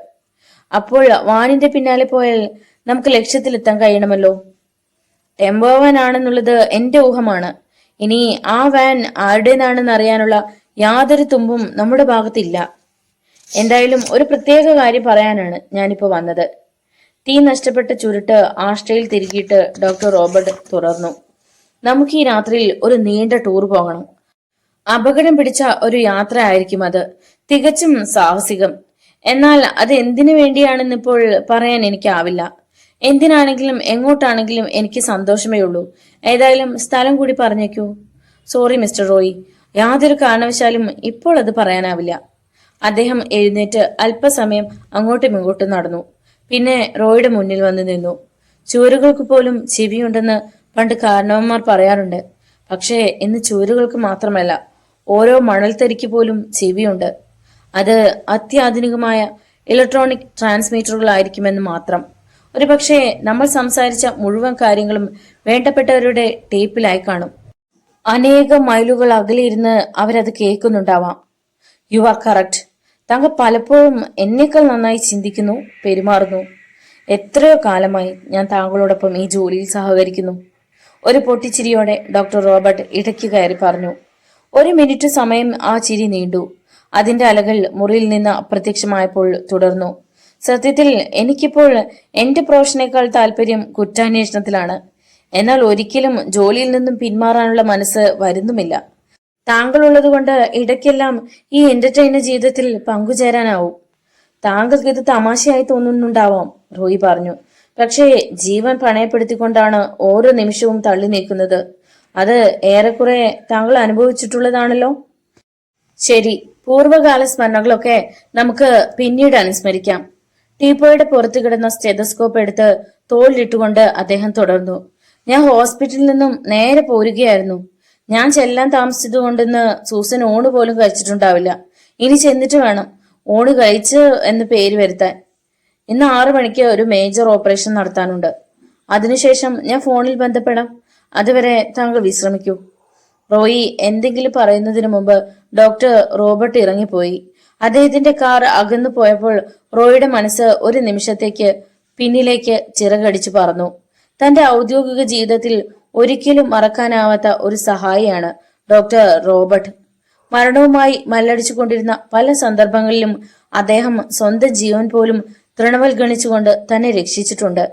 അപ്പോൾ വാനിന്റെ പിന്നാലെ പോയാൽ നമുക്ക് ലക്ഷ്യത്തിലെത്താൻ കഴിയണമല്ലോ. ടെമ്പോ വാൻ ആണെന്നുള്ളത് എന്റെ ഊഹമാണ്. ഇനി ആ വാൻ ആരുടേതാണെന്ന് അറിയാനുള്ള യാതൊരു തുമ്പും നമ്മുടെ ഭാഗത്തില്ല. എന്തായാലും ഒരു പ്രത്യേക കാര്യം പറയാനാണ് ഞാനിപ്പോ വന്നത്. തീ നഷ്ടപ്പെട്ട ചുരുട്ട് ആഷ്ട്രയിൽ തിരികിയിട്ട് ഡോക്ടർ റോബർട്ട് തുടർന്നു. നമുക്ക് ഈ രാത്രിയിൽ ഒരു നീണ്ട ടൂർ പോകണം. അപകടം പിടിച്ച ഒരു യാത്ര ആയിരിക്കും അത്. തികച്ചും സാഹസികം. എന്നാൽ അത് എന്തിനു വേണ്ടിയാണെന്ന് ഇപ്പോൾ പറയാൻ എനിക്കാവില്ല. എന്തിനാണെങ്കിലും എങ്ങോട്ടാണെങ്കിലും എനിക്ക് സന്തോഷമേ ഉള്ളൂ. ഏതായാലും സ്ഥലം കൂടി പറഞ്ഞേക്കൂ. സോറി മിസ്റ്റർ റോയ്, യാതൊരു കാരണവശാലും ഇപ്പോൾ അത് പറയാനാവില്ല. അദ്ദേഹം എഴുന്നേറ്റ് അല്പസമയം അങ്ങോട്ടും ഇങ്ങോട്ടും നടന്നു. പിന്നെ റോയുടെ മുന്നിൽ വന്നു നിന്നു. ചുവരുകൾക്ക് പോലും ചെവിയുണ്ടെന്ന് പണ്ട് കാരണവന്മാർ പറയാറുണ്ട്. പക്ഷേ ഇന്ന് ചുവരുകൾക്ക് മാത്രമല്ല, ഓരോ മണൽത്തരിക്ക് പോലും ചെവിയുണ്ട്. അത് അത്യാധുനികമായ ഇലക്ട്രോണിക് ട്രാൻസ്മീറ്ററുകളായിരിക്കുമെന്ന് മാത്രം. ഒരു പക്ഷേ നമ്മൾ സംസാരിച്ച മുഴുവൻ കാര്യങ്ങളും വേണ്ടപ്പെട്ടവരുടെ ടേപ്പിലായി കാണും. അനേകം മൈലുകൾ അകലിരുന്ന് അവരത് കേൾക്കുന്നുണ്ടാവാം. You are correct. താങ്കൾ പലപ്പോഴും എന്നേക്കാൾ നന്നായി ചിന്തിക്കുന്നു, പെരുമാറുന്നു. എത്രയോ കാലമായി ഞാൻ താങ്കളോടൊപ്പം ഈ ജോലിയിൽ സഹകരിക്കുന്നു. ഒരു പൊട്ടിച്ചിരിയോടെ ഡോക്ടർ റോബർട്ട് ഇടയ്ക്ക് കയറി പറഞ്ഞു. 1 മിനിറ്റ് സമയം ആ ചിരി നീണ്ടു. അതിന്റെ അലകൾ മുറിയിൽ നിന്ന് അപ്രത്യക്ഷമായപ്പോൾ തുടർന്നു. സത്യത്തിൽ എനിക്കിപ്പോൾ എന്റെ പ്രൊഫഷനേക്കാൾ താല്പര്യം കുറ്റാന്വേഷണത്തിലാണ്. എന്നാൽ ഒരിക്കലും ജോലിയിൽ നിന്നും പിന്മാറാനുള്ള മനസ്സ് വരുന്നുമില്ല. താങ്കൾ ഉള്ളതുകൊണ്ട് ഇടയ്ക്കെല്ലാം ഈ എന്റർടൈനർ ജീവിതത്തിൽ പങ്കുചേരാനാവും. താങ്കൾക്ക് ഇത് തമാശയായി തോന്നുന്നുണ്ടാവാം, റോയി പറഞ്ഞു. പക്ഷേ ജീവൻ പണയപ്പെടുത്തിക്കൊണ്ടാണ് ഓരോ നിമിഷവും തള്ളി നീക്കുന്നത്. അത് ഏറെക്കുറെ താങ്കൾ അനുഭവിച്ചിട്ടുള്ളതാണല്ലോ. ശരി, പൂർവ്വകാല സ്മരണകളൊക്കെ നമുക്ക് പിന്നീട് അനുസ്മരിക്കാം. ടീപ്പോയുടെ പുറത്തു കിടന്ന സ്റ്റെതസ്കോപ്പ് എടുത്ത് തോളിലിട്ടുകൊണ്ട് അദ്ദേഹം തുടർന്നു. ഞാൻ ഹോസ്പിറ്റലിൽ നിന്നും നേരെ പോരുകയായിരുന്നു. ഞാൻ ചെല്ലാൻ താമസിച്ചതുകൊണ്ടെന്ന് സൂസൻ ഊണ് പോലും കഴിച്ചിട്ടുണ്ടാവില്ല. ഇനി ചെന്നിട്ട് വേണം ഊണ് കഴിച്ച് എന്ന് പേര് വരുത്താൻ. ഇന്ന് 6 മണിക്ക് ഒരു മേജർ ഓപ്പറേഷൻ നടത്താനുണ്ട്. അതിനുശേഷം ഞാൻ ഫോണിൽ ബന്ധപ്പെടാം. അതുവരെ താങ്കൾ വിശ്രമിക്കൂ. റോയി എന്തെങ്കിലും പറയുന്നതിന് മുമ്പ് ഡോക്ടർ റോബർട്ട് ഇറങ്ങിപ്പോയി. അദ്ദേഹത്തിന്റെ കാർ അകന്നു പോയപ്പോൾ റോയിയുടെ മനസ്സ് ഒരു നിമിഷത്തേക്ക് പിന്നിലേക്ക് ചിറകടിച്ചു പറന്നു. തന്റെ ഔദ്യോഗിക ജീവിതത്തിൽ ഒരിക്കലും മറക്കാനാവാത്ത ഒരു സഹായിയാണ് ഡോക്ടർ റോബർട്ട്. മരണവുമായി മല്ലടിച്ചുകൊണ്ടിരുന്ന പല സന്ദർഭങ്ങളിലും അദ്ദേഹം സ്വന്തം ജീവൻ പോലും തൃണവൽഗണിച്ചുകൊണ്ട് തന്നെ രക്ഷിച്ചിട്ടുണ്ട്.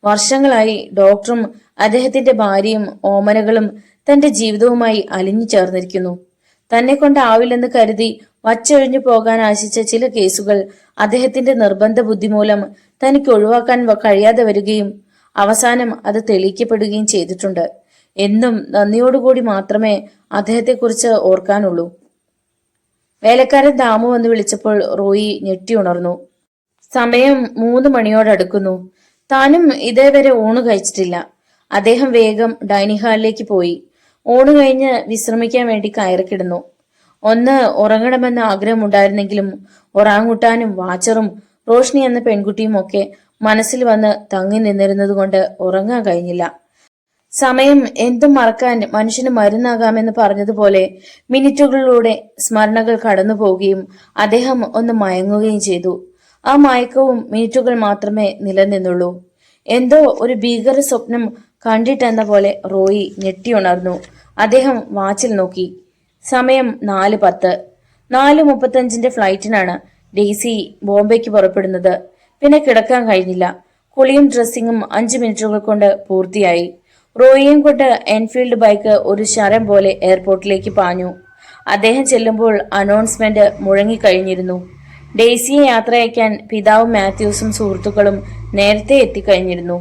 വർഷങ്ങളായി ഡോക്ടറും അദ്ദേഹത്തിന്റെ ഭാര്യയും ഓമനകളും തന്റെ ജീവിതവുമായി അലിഞ്ഞു ചേർന്നിരിക്കുന്നു. തന്നെ കൊണ്ടാവില്ലെന്ന് കരുതി വച്ചൊഴിഞ്ഞു പോകാൻ ആശിച്ച ചില കേസുകൾ അദ്ദേഹത്തിന്റെ നിർബന്ധ ബുദ്ധി മൂലം തനിക്ക് ഒഴിവാക്കാൻ കഴിയാതെ വരികയും അവസാനം അത് തെളിയിക്കപ്പെടുകയും ചെയ്തിട്ടുണ്ട്. എന്നും നന്ദിയോടുകൂടി മാത്രമേ അദ്ദേഹത്തെക്കുറിച്ച് ഓർക്കാനുള്ളൂ. വേലക്കാരൻ ദാമു വന്ന് വിളിച്ചപ്പോൾ റോയി ഞെട്ടിയുണർന്നു. സമയം 3 മണിയോടടുക്കുന്നു. താനും ഇതേവരെ ഊണ് കഴിച്ചിട്ടില്ല. അദ്ദേഹം വേഗം ഡൈനിങ് ഹാളിലേക്ക് പോയി. ഊണ് കഴിഞ്ഞ് വിശ്രമിക്കാൻ വേണ്ടി കയറിക്കിടന്നു. ഒന്ന് ഉറങ്ങണമെന്ന ആഗ്രഹമുണ്ടായിരുന്നെങ്കിലും ഒറാങ്ങുട്ടാനും വാച്ചറും റോഷ്നി എന്ന പെൺകുട്ടിയും ഒക്കെ മനസ്സിൽ വന്ന് തങ്ങി നിന്നിരുന്നത് കൊണ്ട് ഉറങ്ങാൻ കഴിഞ്ഞില്ല. സമയം എന്തും മറക്കാൻ മനുഷ്യന് മരുന്നാകാമെന്ന് പറഞ്ഞതുപോലെ മിനിറ്റുകളിലൂടെ സ്മരണകൾ കടന്നു പോവുകയും അദ്ദേഹം ഒന്ന് മയങ്ങുകയും ചെയ്തു. ആ മയക്കവും മിനിറ്റുകൾ മാത്രമേ നിലനിന്നുള്ളൂ. എന്തോ ഒരു ഭീകര സ്വപ്നം കണ്ടിട്ടെന്ന പോലെ റോയി ഞെട്ടിയുണർന്നു. അദ്ദേഹം വാച്ചിൽ നോക്കി. സമയം 4:10. 4:35 ഫ്ലൈറ്റിനാണ് ഡെയ്സി ബോംബെക്ക് പുറപ്പെടുന്നത്. പിന്നെ കിടക്കാൻ കഴിഞ്ഞില്ല. കുളിയും ഡ്രസ്സിങ്ങും 5 മിനിറ്റുകൾ കൊണ്ട് പൂർത്തിയായി. റോയിയും കൊണ്ട് എൻഫീൽഡ് ബൈക്ക് ഒരു ശരം പോലെ എയർപോർട്ടിലേക്ക് പാഞ്ഞു. അദ്ദേഹം ചെല്ലുമ്പോൾ അനൗൺസ്മെന്റ് മുഴങ്ങിക്കഴിഞ്ഞിരുന്നു. ഡെയ്സിയെ യാത്രയക്കാൻ പിതാവും മാത്യൂസും സുഹൃത്തുക്കളും നേരത്തെ എത്തിക്കഴിഞ്ഞിരുന്നു.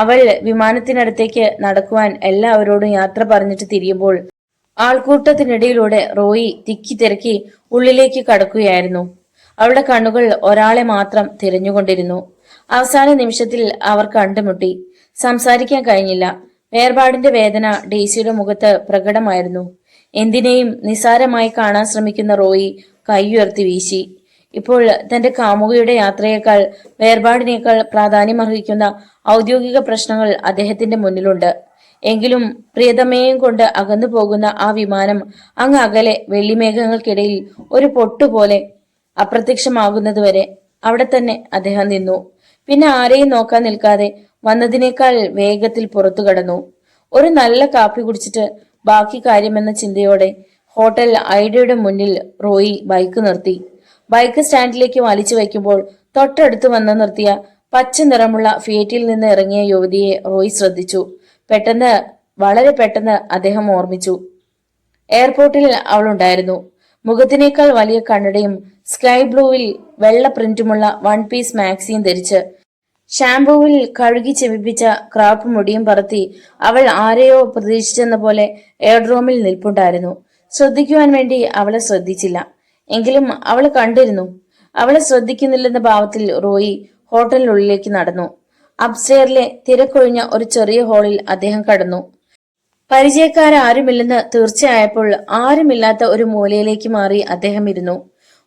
അവൾ വിമാനത്തിനടുത്തേക്ക് നടക്കുവാൻ എല്ലാവരോടും യാത്ര പറഞ്ഞിട്ട് തിരിയുമ്പോൾ ആൾക്കൂട്ടത്തിനിടയിലൂടെ റോയി തിക്കി തിരക്കി ഉള്ളിലേക്ക് കടക്കുകയായിരുന്നു. അവളുടെ കണ്ണുകൾ ഒരാളെ മാത്രം തിരഞ്ഞുകൊണ്ടിരുന്നു. അവസാന നിമിഷത്തിൽ അവർ കണ്ടുമുട്ടി. സംസാരിക്കാൻ കഴിഞ്ഞില്ല. വേർപാടിന്റെ വേദന ഡെയ്സിയുടെ മുഖത്ത് പ്രകടമായിരുന്നു. എന്തിനേയും നിസാരമായി കാണാൻ ശ്രമിക്കുന്ന റോയി കൈയുയർത്തി വീശി. ഇപ്പോൾ തന്റെ കാമുകിയുടെ യാത്രയേക്കാൾ വേർപാടിനേക്കാൾ പ്രാധാന്യമർഹിക്കുന്ന ഔദ്യോഗിക പ്രശ്നങ്ങൾ അദ്ദേഹത്തിന്റെ മുന്നിലുണ്ട്. എങ്കിലും പ്രിയതമയും കൊണ്ട് അകന്നു പോകുന്ന ആ വിമാനം അങ്ങ് അകലെ വെള്ളിമേഘങ്ങൾക്കിടയിൽ ഒരു പൊട്ടുപോലെ അപ്രത്യക്ഷമാകുന്നതുവരെ അവിടെ തന്നെ അദ്ദേഹം നിന്നു. പിന്നെ ആരെയും നോക്കാൻ നിൽക്കാതെ വന്നതിനേക്കാൾ വേഗത്തിൽ പുറത്തു കടന്നു. ഒരു നല്ല കാപ്പി കുടിച്ചിട്ട് ബാക്കി കാര്യമെന്ന ചിന്തയോടെ ഹോട്ടൽ ഐഡയുടെ മുന്നിൽ റോയി ബൈക്ക് നിർത്തി. ബൈക്ക് സ്റ്റാൻഡിലേക്ക് വലിച്ചു വയ്ക്കുമ്പോൾ തൊട്ടടുത്ത് വന്ന് നിർത്തിയ പച്ച നിറമുള്ള ഫിയറ്റിൽ നിന്ന് ഇറങ്ങിയ യുവതിയെ റോയി ശ്രദ്ധിച്ചു. വളരെ പെട്ടെന്ന് അദ്ദേഹം ഓർമ്മിച്ചു. എയർപോർട്ടിൽ അവളുണ്ടായിരുന്നു. മുഖത്തിനേക്കാൾ വലിയ കണ്ണടയും സ്കൈ ബ്ലൂവിൽ വെള്ള പ്രിന്റുമുള്ള 1 പീസ് മാക്സിയും ധരിച്ച് ഷാംപൂവിൽ കഴുകി ചെവിപ്പിച്ച ക്രാപ്പ് മുടിയും പറത്തി അവൾ ആരെയോ പ്രതീക്ഷിച്ചെന്ന പോലെ എയർഡ്രോമിൽ നിൽപ്പുണ്ടായിരുന്നു. ശ്രദ്ധിക്കുവാൻ വേണ്ടി അവളെ ശ്രദ്ധിച്ചില്ല. എങ്കിലും അവൾ കണ്ടിരുന്നു. അവളെ ശ്രദ്ധിക്കുന്നില്ലെന്ന ഭാവത്തിൽ റോയി ഹോട്ടലിനുള്ളിലേക്ക് നടന്നു. അപ്സ്റ്റെയറിലെ തിരക്കൊഴിഞ്ഞ ഒരു ചെറിയ ഹാളിൽ അദ്ദേഹം കടന്നു. പരിചയക്കാരാരുമില്ലെന്ന് തീർച്ചയായപ്പോൾ ആരുമില്ലാത്ത ഒരു മൂലയിലേക്ക് മാറി അദ്ദേഹം ഇരുന്നു.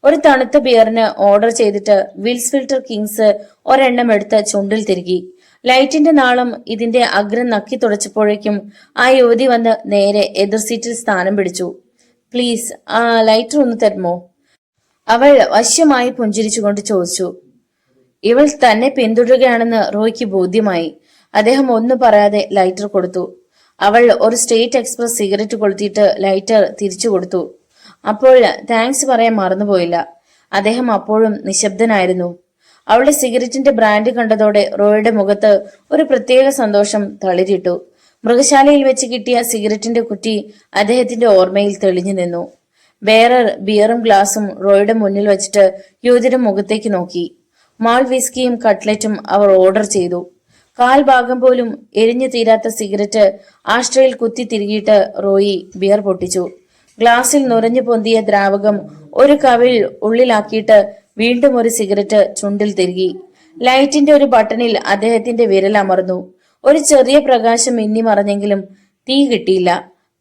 ഒരു തണുത്ത ബിയറിന് ഓർഡർ ചെയ്തിട്ട് വിൽസ് ഫിൽട്ടർ കിങ്സ് ഒരെണ്ണം എടുത്ത് ചുണ്ടിൽ തിരുകി. ലൈറ്റിന്റെ നാളം ഇതിന്റെ അഗ്രം നക്കി തുടച്ചപ്പോഴേക്കും ആ യുവതി വന്ന് നേരെ എതിർ സീറ്റിൽ സ്ഥാനം പിടിച്ചു. പ്ലീസ്, ആ ലൈറ്റർ ഒന്ന് തരുമോ? അവൾ വശ്യമായി പുഞ്ചിരിച്ചുകൊണ്ട് ചോദിച്ചു. ഇവൾ തന്നെ പിന്തുടരുകയാണെന്ന് റോയ്ക്ക് ബോധ്യമായി. അദ്ദേഹം ഒന്നും പറയാതെ ലൈറ്റർ കൊടുത്തു. അവൾ ഒരു സ്റ്റേറ്റ് എക്സ്പ്രസ് സിഗരറ്റ് കൊളുത്തിയിട്ട് ലൈറ്റർ തിരിച്ചു കൊടുത്തു. അപ്പോൾ താങ്ക്സ് പറയാൻ മറന്നുപോയില്ല. അദ്ദേഹം അപ്പോഴും നിശബ്ദനായിരുന്നു. അവളുടെ സിഗരറ്റിന്റെ ബ്രാൻഡ് കണ്ടതോടെ റോയുടെ മുഖത്ത് ഒരു പ്രത്യേക സന്തോഷം തളിരിട്ടു. മൃഗശാലയിൽ വെച്ച് കിട്ടിയ സിഗരറ്റിന്റെ കുറ്റി അദ്ദേഹത്തിന്റെ ഓർമ്മയിൽ തെളിഞ്ഞു നിന്നു. ബേറർ ബിയറും ഗ്ലാസും റോയുടെ മുന്നിൽ വെച്ചിട്ട് യുവതിയുടെ മുഖത്തേക്ക് നോക്കി. മാൾ വിസ്കിയും കട്ട്ലറ്റും അവർ ഓർഡർ ചെയ്തു. 1/4 ഭാഗം പോലും എരിഞ്ഞു തീരാത്ത സിഗരറ്റ് ആഷ്ട്രയിൽ കുത്തി തിരികിയിട്ട് റോയി ബിയർ പൊട്ടിച്ചു. ഗ്ലാസിൽ നുരഞ്ഞു പൊന്തിയ ദ്രാവകം ഒരു കവിൾ ഉള്ളിലാക്കിയിട്ട് വീണ്ടും ഒരു സിഗരറ്റ് ചുണ്ടിൽ തിരുകി. ലൈറ്റിന്റെ ഒരു ബട്ടണിൽ അദ്ദേഹത്തിന്റെ വിരൽ അമർന്നു. ഒരു ചെറിയ പ്രകാശം മിന്നി മറഞ്ഞെങ്കിലും തീ കിട്ടിയില്ല.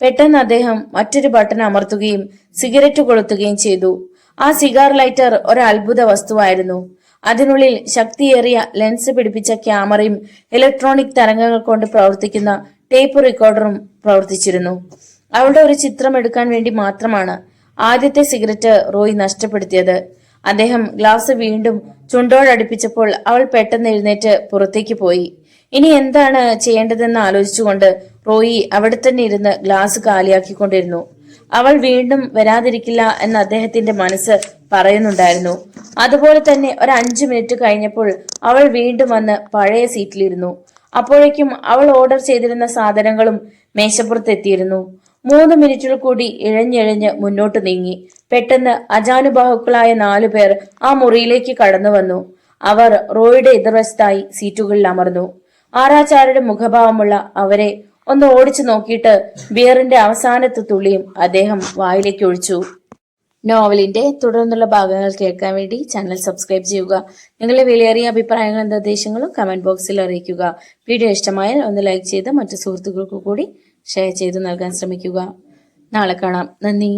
പെട്ടെന്ന് അദ്ദേഹം മറ്റൊരു ബട്ടൺ അമർത്തുകയും സിഗരറ്റ് കൊളുത്തുകയും ചെയ്തു. ആ സിഗാർ ലൈറ്റർ ഒരു അത്ഭുത വസ്തുവായിരുന്നു. അതിനുള്ളിൽ ശക്തിയേറിയ ലെൻസ് പിടിപ്പിച്ച ക്യാമറയും ഇലക്ട്രോണിക് തരംഗങ്ങൾ കൊണ്ട് പ്രവർത്തിക്കുന്ന ടേപ്പ് റെക്കോർഡറും പ്രവർത്തിച്ചിരുന്നു. അവളുടെ ഒരു ചിത്രം എടുക്കാൻ വേണ്ടി മാത്രമാണ് ആദ്യത്തെ സിഗരറ്റ് റോയ് നഷ്ടപ്പെടുത്തിയത്. അദ്ദേഹം ഗ്ലാസ് വീണ്ടും ചുണ്ടോടടുപ്പിച്ചപ്പോൾ അവൾ പെട്ടെന്ന് എഴുന്നേറ്റ് പുറത്തേക്ക് പോയി. ഇനി എന്താണ് ചെയ്യേണ്ടതെന്ന് ആലോചിച്ചുകൊണ്ട് റോയി അവിടെ തന്നെ ഇരുന്ന് ഗ്ലാസ് കാലിയാക്കിക്കൊണ്ടിരുന്നു. അവൾ വീണ്ടും വരാതിരിക്കില്ല എന്ന് അദ്ദേഹത്തിന്റെ മനസ്സ് പറയുന്നുണ്ടായിരുന്നു. അതുപോലെ തന്നെ ഒരു 5 മിനിറ്റ് കഴിഞ്ഞപ്പോൾ അവൾ വീണ്ടും വന്ന് പഴയ സീറ്റിലിരുന്നു. അപ്പോഴേക്കും അവൾ ഓർഡർ ചെയ്തിരുന്ന സാധനങ്ങളും മേശപ്പുറത്തെത്തിയിരുന്നു. 3 മിനിറ്റിൽ കൂടി ഇഴഞ്ഞിഴഞ്ഞ് മുന്നോട്ട് നീങ്ങി. പെട്ടെന്ന് അജാനുബാഹുക്കളായ 4 പേർ ആ മുറിയിലേക്ക് കടന്നു വന്നു. അവർ റോയുടെ എതിർവശത്തായി സീറ്റുകളിൽ അമർന്നു. ആരാച്ചാരുടെ മുഖഭാവമുള്ള അവരെ ഒന്ന് ഓടിച്ചു നോക്കിയിട്ട് ബിയറിന്റെ അവസാനത്തെ തുള്ളിയും അദ്ദേഹം വായിലേക്ക് ഒഴിച്ചു. നോവലിന്റെ തുടർന്നുള്ള ഭാഗങ്ങൾ കേൾക്കാൻ വേണ്ടി ചാനൽ സബ്സ്ക്രൈബ് ചെയ്യുക. നിങ്ങളുടെ വിലയേറിയ അഭിപ്രായങ്ങളും നിർദ്ദേശങ്ങളും കമന്റ് ബോക്സിൽ അറിയിക്കുക. വീഡിയോ ഇഷ്ടമായാൽ ഒന്ന് ലൈക്ക് ചെയ്ത് മറ്റു സുഹൃത്തുക്കൾക്ക് കൂടി ഷെയർ ചെയ്ത് നൽകാൻ ശ്രമിക്കുക. നാളെ കാണാം. നന്ദി.